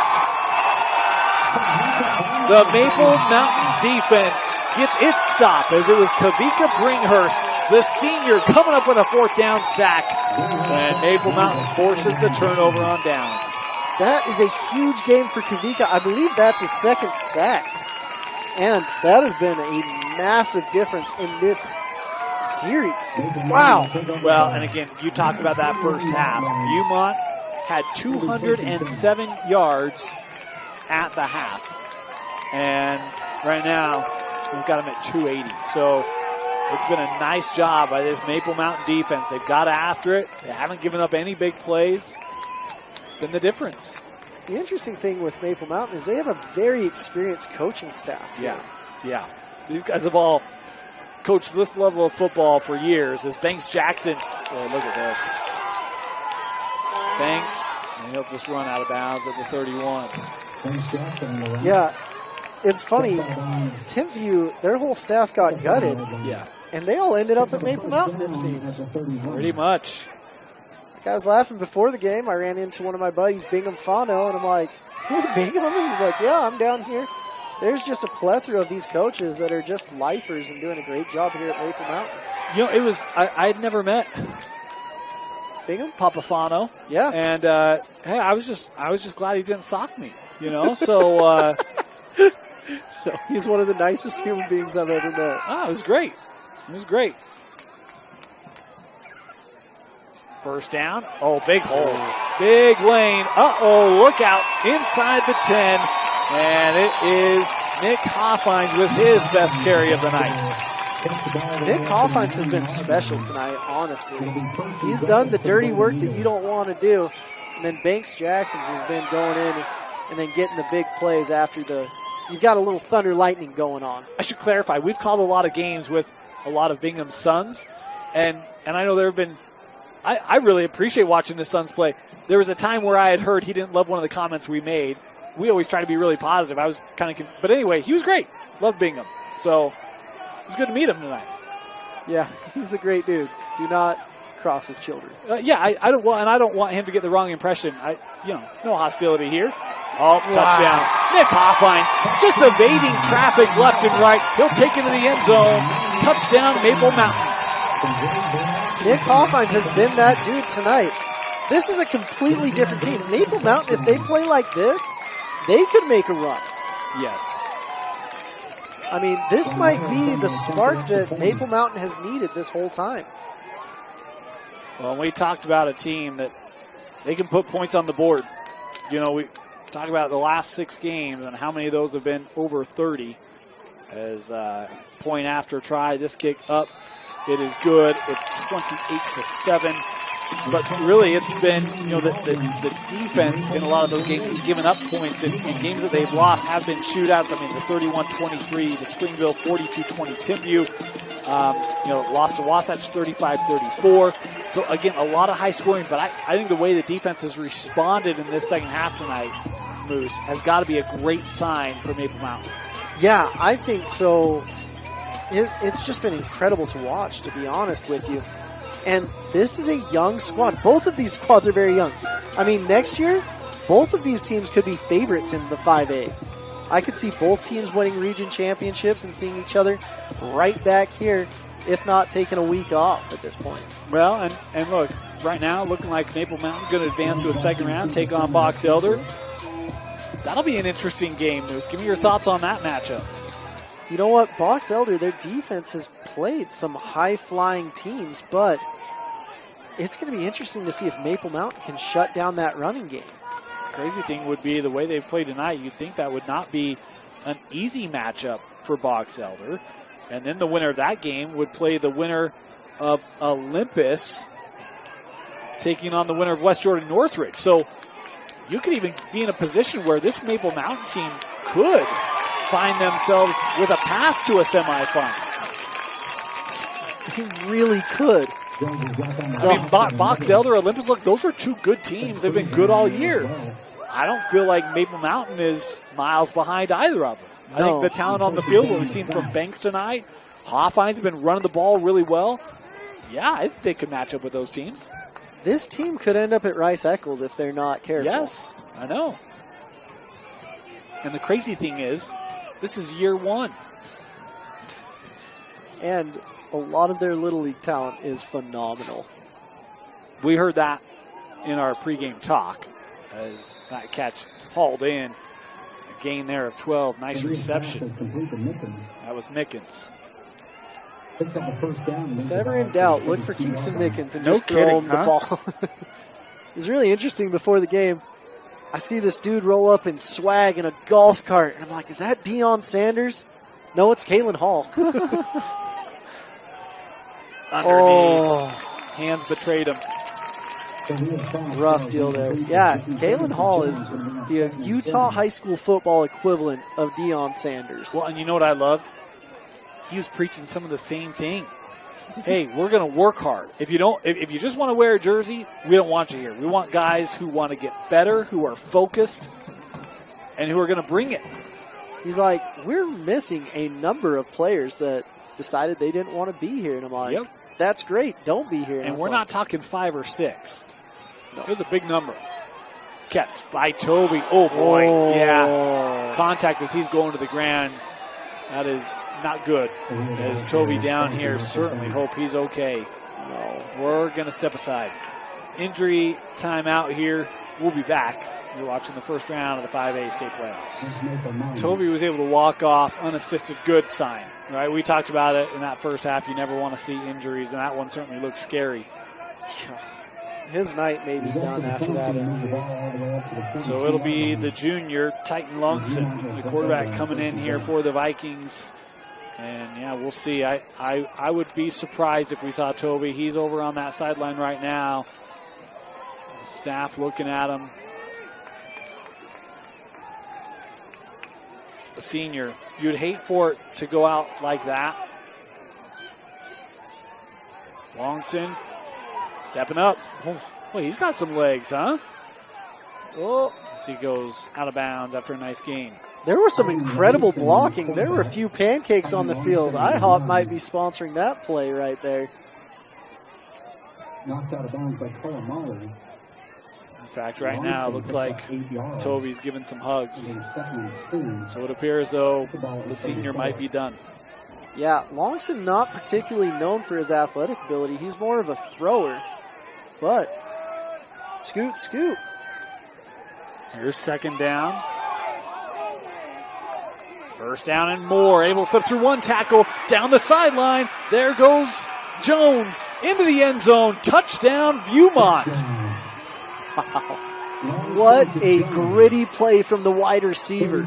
The Maple Mountain defense gets its stop as it was Kavika Bringhurst, the senior, coming up with a 4th down sack. And Maple Mountain forces the turnover on downs. That is a huge game for Kavika. I believe that's his 2nd sack. And that has been a massive difference in this series. Wow. Well, and again, you talked about that first half. Viewmont had 207 yards at the half. And right now, we've got them at 280. So it's been a nice job by this Maple Mountain defense. They've got after it. They haven't given up any big plays. It's been the difference. The interesting thing with Maple Mountain is they have a very experienced coaching staff. Yeah. These guys have all coached this level of football for years. As Banks Jackson, boy, look at this. Banks, and he'll just run out of bounds at the 31. Yeah. It's funny, Timpview, their whole staff got gutted. Yeah. And they all ended up at Maple Mountain, it seems. Pretty much. Like I was laughing before the game. I ran into one of my buddies, Bingham Fano, and I'm like, hey, Bingham? And he's like, yeah, I'm down here. There's just a plethora of these coaches that are just lifers and doing a great job here at Maple Mountain. You know, it was, I'd never met Bingham? Papafano. Yeah. And, hey, I was just glad he didn't sock me, you know? So, So he's one of the nicest human beings I've ever met. it was great. It was great. First down. Oh, big hole. Big lane. Uh-oh, look out. Inside the 10. And it is Nick Hoffines with his best carry of the night. Nick Hoffines has been special tonight, honestly. He's done the dirty work that you don't want to do. And then Banks Jackson's has been going in and then getting the big plays after you've got a little thunder lightning going on. I should clarify, we've called a lot of games with a lot of Bingham's sons, and I know there have been, I really appreciate watching the Suns play. There was a time where I had heard he didn't love one of the comments we made. We always try to be really positive. I was kind of, but anyway, he was great. Loved Bingham. So it was good to meet him tonight. Yeah, he's a great dude. Do not cross his children. I don't want him to get the wrong impression. No hostility here. Oh, touchdown. Wow. Nick Hoffines just evading traffic left and right. He'll take it to the end zone. Touchdown, Maple Mountain. Nick Hoffines has been that dude tonight. This is a completely different team. Maple Mountain, if they play like this, they could make a run. Yes. I mean, this might be the spark that Maple Mountain has needed this whole time. Well, we talked about a team that they can put points on the board. You know, we talk about the last 6 games and how many of those have been over 30. As point after try, this kick up, it is good. It's 28-7. But really, it's been, the defense in a lot of those games has given up points. In games that they've lost have been shootouts. I mean, the 31-23 to Springville, 42-20 Timpview. Lost to Wasatch 35-34. So, again, a lot of high scoring. But I think the way the defense has responded in this second half tonight, Moose, has got to be a great sign for Maple Mountain. Yeah, I think so. It's just been incredible to watch, to be honest with you. And this is a young squad. Both of these squads are very young. I mean, next year, both of these teams could be favorites in the 5A. I could see both teams winning region championships and seeing each other right back here, if not taking a week off at this point. Well, and look, right now, looking like Maple Mountain going to advance to a second round, take on Box Elder. That'll be an interesting game, Moose. Give me your thoughts on that matchup. You know what? Box Elder, their defense has played some high-flying teams, but it's going to be interesting to see if Maple Mountain can shut down that running game. Crazy thing would be the way they've played tonight, you'd think that would not be an easy matchup for Box Elder. And then the winner of that game would play the winner of Olympus taking on the winner of West Jordan Northridge. So you could even be in a position where this Maple Mountain team could find themselves with a path to a semifinal. They really could. I mean, Box Elder, Olympus, look, those are two good teams. They've been good all year. I don't feel like Maple Mountain is miles behind either of them. I think the talent on the field, what we've seen from Banks tonight, Hoffein's been running the ball really well. Yeah, I think they could match up with those teams. This team could end up at Rice Eccles if they're not careful. Yes, I know. And the crazy thing is, this is year one. And a lot of their Little League talent is phenomenal. We heard that in our pregame talk as that catch hauled in. A gain there of 12. Nice reception. That was Mickens. If ever in doubt, look for Kingston Mickens and No just kidding, throw him the ball. It was really interesting before the game. I see this dude roll up in swag in a golf cart, and I'm like, is that Deion Sanders? No, it's Kalen Hall. Underneath. Hands betrayed him. Rough deal there. Yeah, Kalen Hall is the Utah high school football equivalent of Deion Sanders. Well, and you know what I loved? He was preaching some of the same thing. Hey, we're going to work hard. If you just want to wear a jersey, we don't want you here. We want guys who want to get better, who are focused, and who are going to bring it. He's like, we're missing a number of players that decided they didn't want to be here. And I'm like, yep. That's great. Don't be here. And we're not talking 5 or 6. No. It was a big number. Kept by Toby. Oh, boy. Yeah. Contact as he's going to the ground. That is not good. As Tovey down here, certainly hope he's okay. No, we're going to step aside. Injury timeout here. We'll be back. You're watching the first round of the 5A state playoffs. Tovey was able to walk off unassisted. Good sign, right? We talked about it in that first half. You never want to see injuries, and that one certainly looks scary. His night may be done after that injury. So it'll be the junior, Titan Longson, the quarterback coming in here for the Vikings. And, yeah, we'll see. I would be surprised if we saw Tovey. He's over on that sideline right now. The staff looking at him. The senior. You'd hate for it to go out like that. Longson stepping up. Oh, well, he's got some legs, huh? Oh. As he goes out of bounds after a nice gain. There was some incredible blocking. There were a few pancakes on the field. IHOP might be sponsoring that play right there. Knocked out of bounds by Colomali. In fact, right now, it looks like Tovey's giving some hugs. So it appears, though, the senior might be done. Yeah, Longson not particularly known for his athletic ability. He's more of a thrower. But, scoot. Here's second down. First down and more. Able to slip through one tackle. Down the sideline. There goes Jones into the end zone. Touchdown, Viewmont. Wow. What a gritty play from the wide receiver.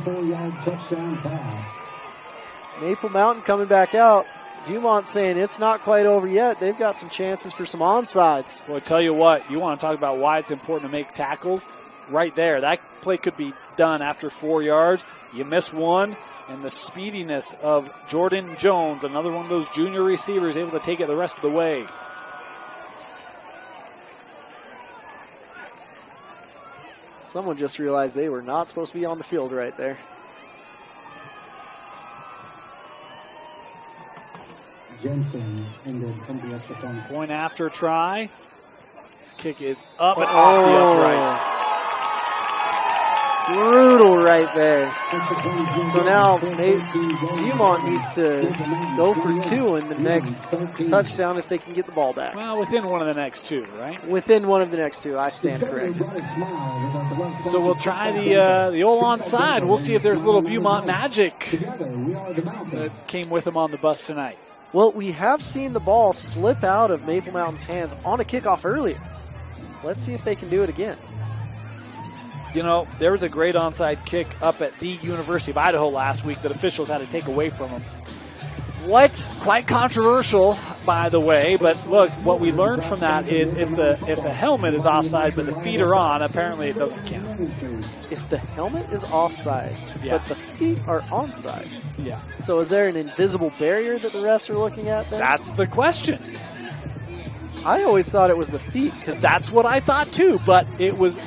Maple Mountain coming back out. Viewmont saying it's not quite over yet. They've got some chances for some onside. Well, I tell you what, you want to talk about why it's important to make tackles? Right there. That play could be done after 4 yards. You miss one, and the speediness of Jordan Jones, another one of those junior receivers, able to take it the rest of the way. Someone just realized they were not supposed to be on the field right there. Jensen injured from the extra point. Point after try. This kick is up and off the upright. Brutal right there. So now Viewmont needs to go for 2 in the next touchdown if they can get the ball back. Well, within one of the next 2, right? Within one of the next 2, I stand corrected. So we'll try the old onside. We'll see if there's a little Viewmont magic that came with them on the bus tonight. Well, we have seen the ball slip out of Maple Mountain's hands on a kickoff earlier. Let's see if they can do it again. You know, there was a great onside kick up at the University of Idaho last week that officials had to take away from them. What? Quite controversial, by the way, but look, what we learned from that is if the helmet is offside but the feet are on, apparently it doesn't count. If the helmet is offside, Yeah. but the feet are onside. Yeah. So is there an invisible barrier that the refs are looking at then? That's the question. I always thought it was the feet because That's what I thought too, but it was.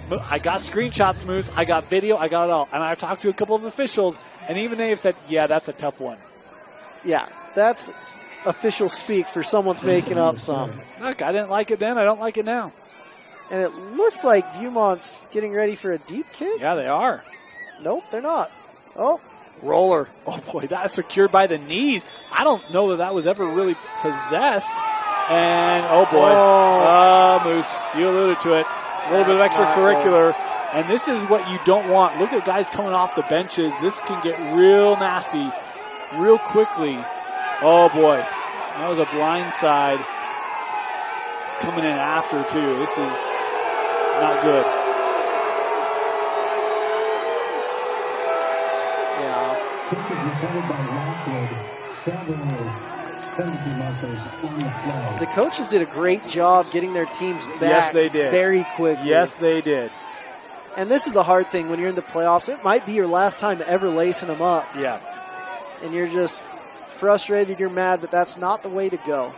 I got screenshots, Moose. I got video. I got it all. And I talked to a couple of officials, and even they have said, yeah, that's a tough one. yeah, that's official speak for someone's making up some. Look, I didn't like it then. I don't like it now. And it looks like Viewmont's getting ready for a deep kick. Yeah, they are. Nope, they're not. Oh, Roller. Oh, boy, that is secured by the knees. I don't know that was ever really possessed. And, oh, boy. Oh. Moose, you alluded to it. A little bit of That's not extracurricular. And this is what you don't want. Look at guys coming off the benches. This can get real nasty real quickly. Oh, boy. That was a blind side coming in after, too. This is not good. yeah. Kick is recovered by Lockwood. Several penalty markers on the flag. The coaches did a great job getting their teams back Yes, they did. very quickly. Yes, they did. And this is a hard thing when you're in the playoffs. It might be your last time ever lacing them up. Yeah. And you're just frustrated, you're mad, but that's not the way to go.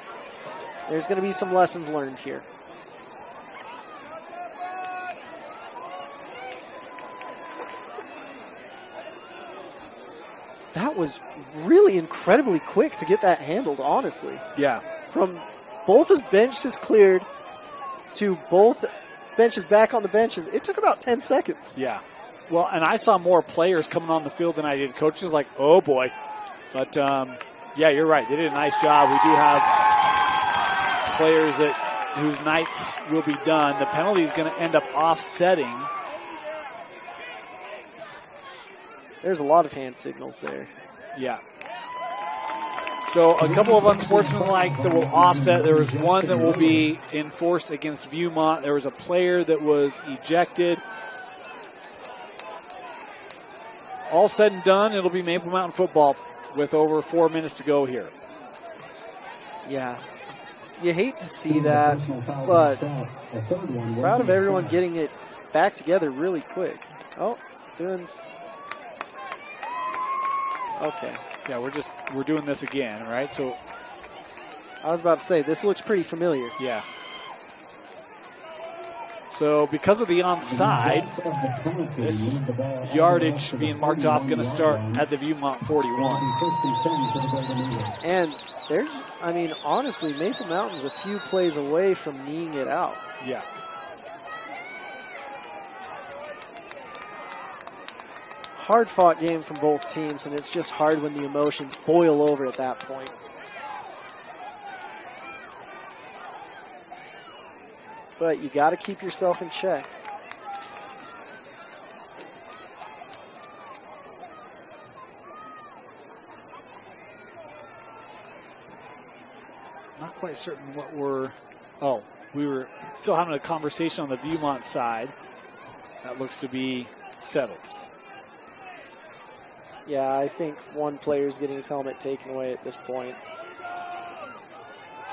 There's going to be some lessons learned here. That was really incredibly quick to get that handled, honestly. Yeah. From both his benches cleared to both benches back on the benches, it took about 10 seconds. Yeah. Well, and I saw more players coming on the field than I did coaches. Like, oh, boy. But, yeah, you're right. They did a nice job. We do have players whose nights will be done. The penalty is going to end up offsetting. There's a lot of hand signals there. Yeah. So a couple of unsportsmanlike that will offset. There was one that will be enforced against Viewmont. There was a player that was ejected. All said and done, it'll be Maple Mountain football with over 4 minutes to go here. Yeah. You hate to see that, but proud of everyone getting it back together really quick. Oh, okay. Yeah, we're doing this again, right? So I was about to say, this looks pretty familiar. yeah. So because of the onside, this yardage being marked off going to start at the Viewmont 41. And honestly, Maple Mountain's a few plays away from kneeing it out. Yeah. Hard-fought game from both teams, and it's just hard when the emotions boil over at that point. But you got to keep yourself in check. Not quite certain what we were still having a conversation on the Viewmont side. That looks to be settled. Yeah, I think one player's getting his helmet taken away at this point.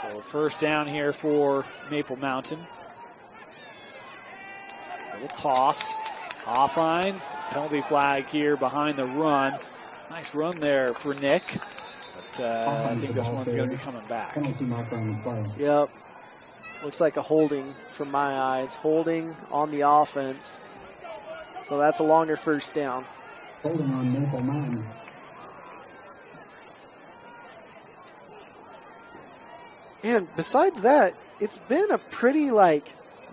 So first down here for Maple Mountain. Little toss. Offlines. Penalty flag here behind the run. Nice run there for Nick. But I think this one's going to be coming back. Yep. Looks like a holding from my eyes. Holding on the offense. So that's a longer first down. Holding on Maple Mountain. And besides that, it's been a pretty,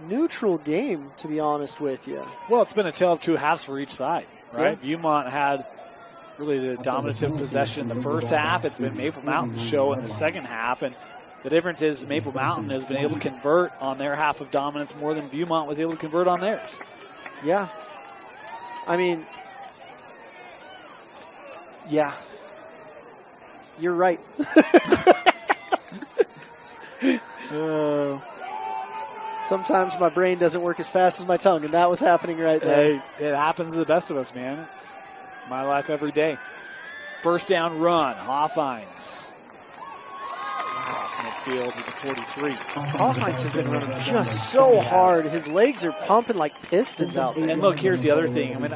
neutral game, to be honest with you. Well, it's been a tale of two halves for each side, right? Yeah. Viewmont had really the dominative possession in the first half. It's been Maple Mountain's show in the second half, and the difference is Maple Mountain has been able to convert on their half of dominance more than Viewmont was able to convert on theirs. Yeah. I mean, yeah. You're right. Sometimes my brain doesn't work as fast as my tongue, and that was happening right there. Hey, it happens to the best of us, man. It's my life every day. First down run, Hoffines. Across midfield to the 43. Hoffines has been running just so hard. His legs are pumping like pistons out there. And look, here's the other thing. I mean,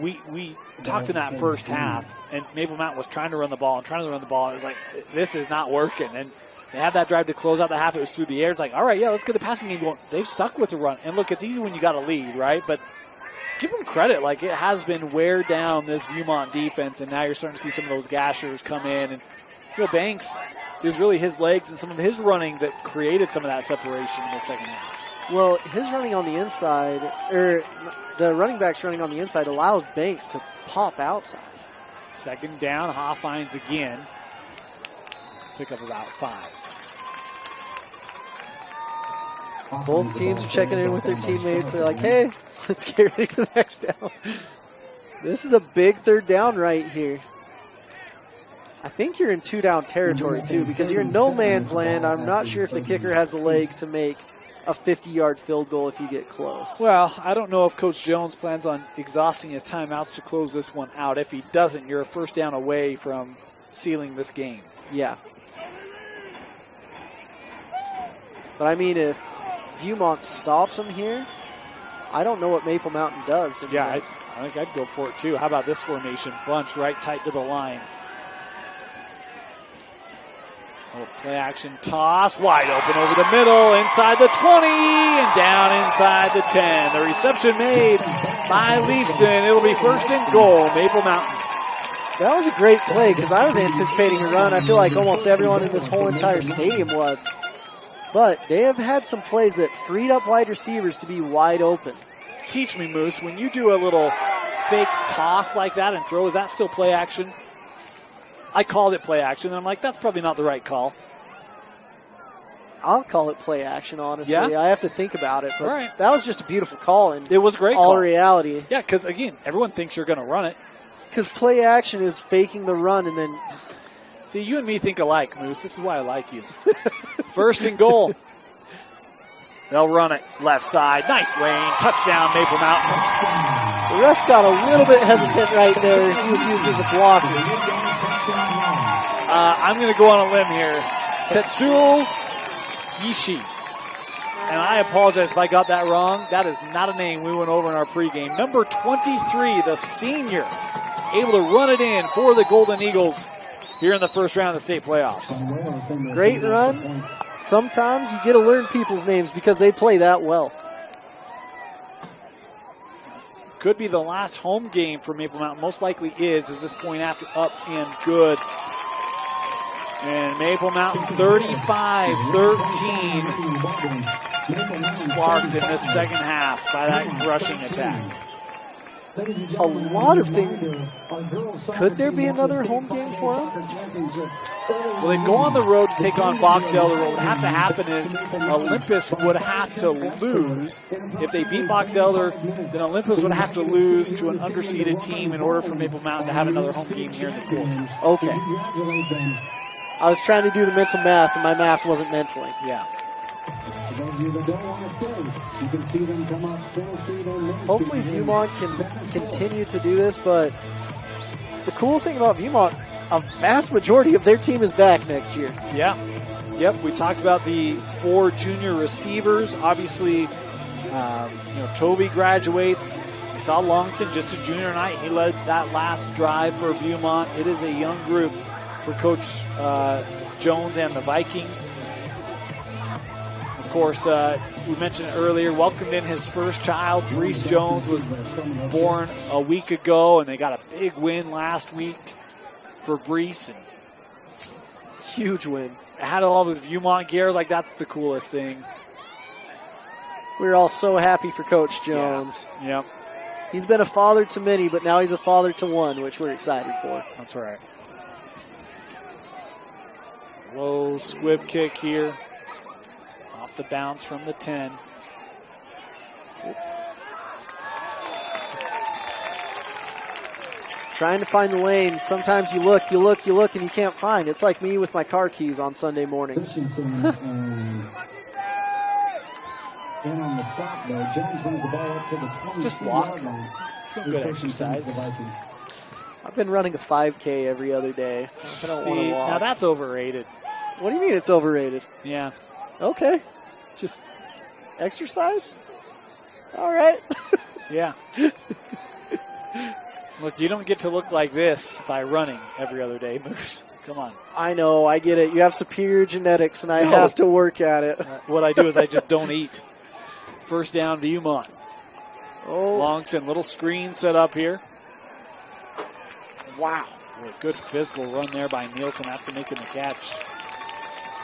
we talked in that first half, and Maple Mountain was trying to run the ball. It was like, this is not working. And they had that drive to close out the half. It was through the air. It's like, all right, yeah, let's get the passing game going. They've stuck with the run. And look, it's easy when you got a lead, right? But give them credit. Like, it has been wear down this Viewmont defense, and now you're starting to see some of those gashers come in. And, Banks, it was really his legs and some of his running that created some of that separation in the second half. Well, his running on the inside, or the running backs running on the inside, allowed Banks to pop outside. Second down, Hoffines again. Pick up about 5. Both teams are checking in with their teammates. They're like, hey, let's get ready for the next down. This is a big third down right here. I think you're in 2-down territory, too, because you're in no man's land. I'm not sure if the kicker has the leg to make a 50-yard field goal if you get close. Well, I don't know if Coach Jones plans on exhausting his timeouts to close this one out. If he doesn't, you're a first down away from sealing this game. Yeah. But, I mean, if Viewmont stops him here, I don't know what Maple Mountain does. Yeah, I think I'd go for it, too. How about this formation? Bunch right tight to the line. Little play action toss, wide open over the middle, inside the 20, and down inside the 10. The reception made by Leifson. It'll be first and goal, Maple Mountain. That was a great play because I was anticipating a run. I feel like almost everyone in this whole entire stadium was. But they have had some plays that freed up wide receivers to be wide open. Teach me, Moose, when you do a little fake toss like that and throw, is that still play action? I called it play action, and I'm like, that's probably not the right call. I'll call it play action, honestly. Yeah? I have to think about it. But right. That was just a beautiful call. And it was a great all call. Reality. Yeah, because, again, everyone thinks you're going to run it. Because play action is faking the run and then... See, you and me think alike, Moose. This is why I like you. First and goal. They'll run it left side. Nice lane. Touchdown, Maple Mountain. The ref got a little bit hesitant right there. He was used as a blocker. I'm going to go on a limb here. Tetsuo Yishi. And I apologize if I got that wrong. That is not a name we went over in our pregame. Number 23, the senior, able to run it in for the Golden Eagles here in the first round of the state playoffs. Great run. Sometimes you get to learn people's names because they play that well. Could be the last home game for Maple Mountain. Most likely is, as this point after up and good. And Maple Mountain 35-13 sparked in this second half by that rushing attack. A lot of things. Could there be another home game for them? Well, they go on the road to take on Box Elder. What would have to happen is Olympus would have to lose. If they beat Box Elder, then Olympus would have to lose to an underseeded team in order for Maple Mountain to have another home game here in the quarters. Okay. I was trying to do the mental math, and my math wasn't mentally. Yeah. Hopefully Viewmont can continue to do this, but the cool thing about Viewmont, a vast majority of their team is back next year. Yeah. Yep, we talked about the 4 junior receivers. Obviously, Tovey graduates. We saw Longson, just a junior tonight. He led that last drive for Viewmont. It is a young group for Coach Jones and the Vikings. Of course, we mentioned earlier, welcomed in his first child. Brees Jones was born a week ago, and they got a big win last week for Brees. And Huge win. Had all of his Viewmont gear. I was like, that's the coolest thing. We're all so happy for Coach Jones. Yeah. Yep. He's been a father to many, but now he's a father to one, which we're excited for. That's right. Low squib kick here. Off the bounce from the 10. Trying to find the lane. Sometimes you look, and you can't find. It's like me with my car keys on Sunday morning. And on the stop, though, Jones brings the ball up to the 20. Just walk. Some good exercise. I've been running a 5K every other day. I don't want to walk. Now that's overrated. What do you mean it's overrated? Yeah. Okay. Just exercise? All right. Yeah. Look, you don't get to look like this by running every other day, Moose. Come on. I know, I get it. You have superior genetics, and I have to work at it. What I do is I just don't eat. First down, Viewmont. Oh. Longson, little screen set up here. Wow. Boy, good physical run there by Nielsen after making the catch.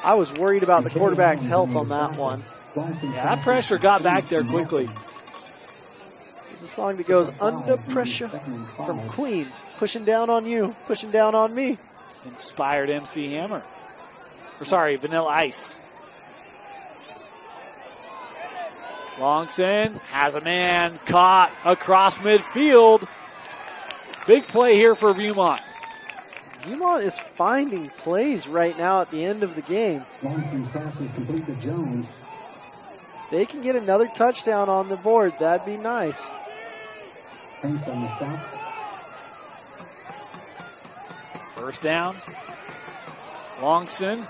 I was worried about the quarterback's health on that one. Yeah, that pressure got back there quickly. There's a song that goes, Under Pressure from Queen. Pushing down on you, pushing down on me. Inspired MC Hammer. Or sorry, Vanilla Ice. Longson has a man caught across midfield. Big play here for Viewmont. Viewmont is finding plays right now at the end of the game. Longson's pass is complete to Jones. They can get another touchdown on the board. That'd be nice. Thanks on the stop. First down. Longson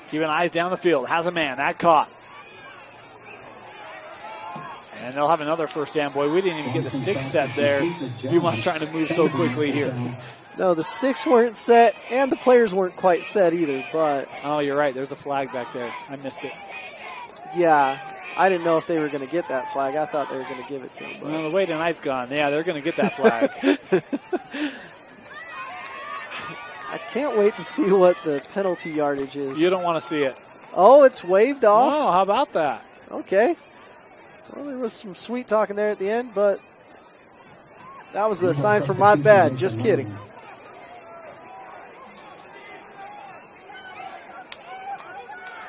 keeping eyes down the field. Has a man. That caught. And they'll have another first down. Boy, we didn't even get the sticks set there. Viewmont's trying to move so quickly here. No, the sticks weren't set, and the players weren't quite set either. But oh, you're right. There's a flag back there. I missed it. Yeah, I didn't know if they were going to get that flag. I thought they were going to give it to them. But. Well, the way tonight's gone, yeah, they're going to get that flag. I can't wait to see what the penalty yardage is. You don't want to see it. Oh, it's waved off? Oh, how about that? Okay. Well, there was some sweet talking there at the end, but that was the sign for my bad. Just kidding.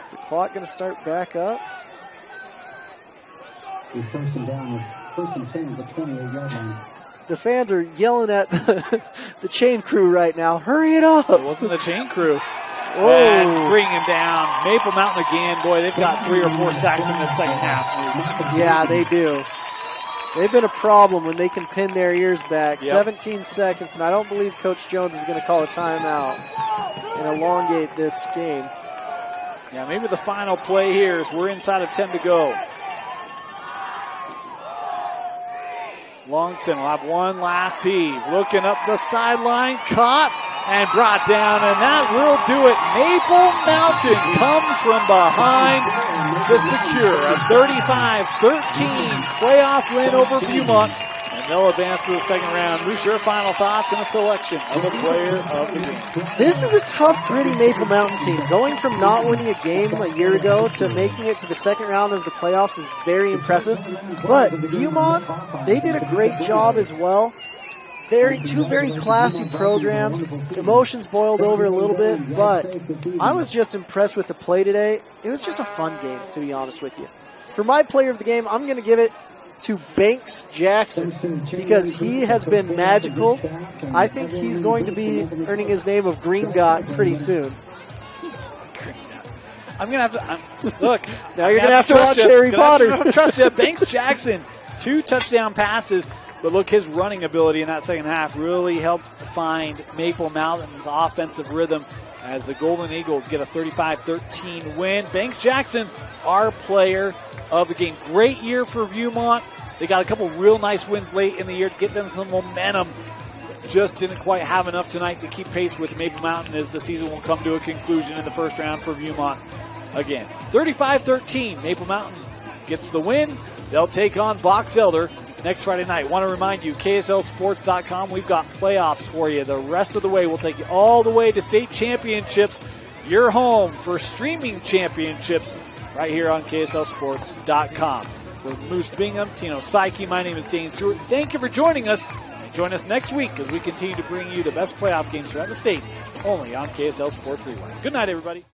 Is the clock going to start back up? First and down, first and 10 at the 28-yard line. The fans are yelling at the chain crew right now. Hurry it up. It wasn't the chain crew. Oh. And bring him down. Maple Mountain again. Boy, they've got 3 or 4 sacks in the second half. Yeah, they do. They've been a problem when they can pin their ears back. Yep. 17 seconds, and I don't believe Coach Jones is going to call a timeout and elongate this game. Yeah, maybe the final play here is we're inside of 10 to go. Longson will have one last heave. Looking up the sideline, caught and brought down, and that will do it. Maple Mountain comes from behind to secure a 35-13 playoff win over Viewmont, and they'll advance to the second round. Moose, your final thoughts and a selection of a player of the game. This is a tough, gritty Maple Mountain team. Going from not winning a game a year ago to making it to the second round of the playoffs is very impressive. But Viewmont, they did a great job as well. Two very classy programs. Emotions boiled over a little bit, but I was just impressed with the play today. It was just a fun game, to be honest with you. For my player of the game, I'm going to give it to Banks Jackson because he has been magical. I think he's going to be earning his name of Green Dot pretty soon. I'm going to have to look. Now you're going to have to watch Harry Potter. Trust you. Banks Jackson, 2 touchdown passes. But look, his running ability in that second half really helped find Maple Mountain's offensive rhythm as the Golden Eagles get a 35-13 win. Banks Jackson, our player of the game. Great year for Viewmont. They got a couple real nice wins late in the year to get them some momentum. Just didn't quite have enough tonight to keep pace with Maple Mountain as the season will come to a conclusion in the first round for Viewmont again. 35-13, Maple Mountain gets the win. They'll take on Box Elder next Friday night. Want to remind you, KSLSports.com, we've got playoffs for you. The rest of the way, we'll take you all the way to state championships your home for streaming championships right here on KSLSports.com. For Moose Bingham, Tino Psyche, my name is Dane Stewart. Thank you for joining us. And join us next week as we continue to bring you the best playoff games throughout the state, only on KSL Sports Rewind. Good night, everybody.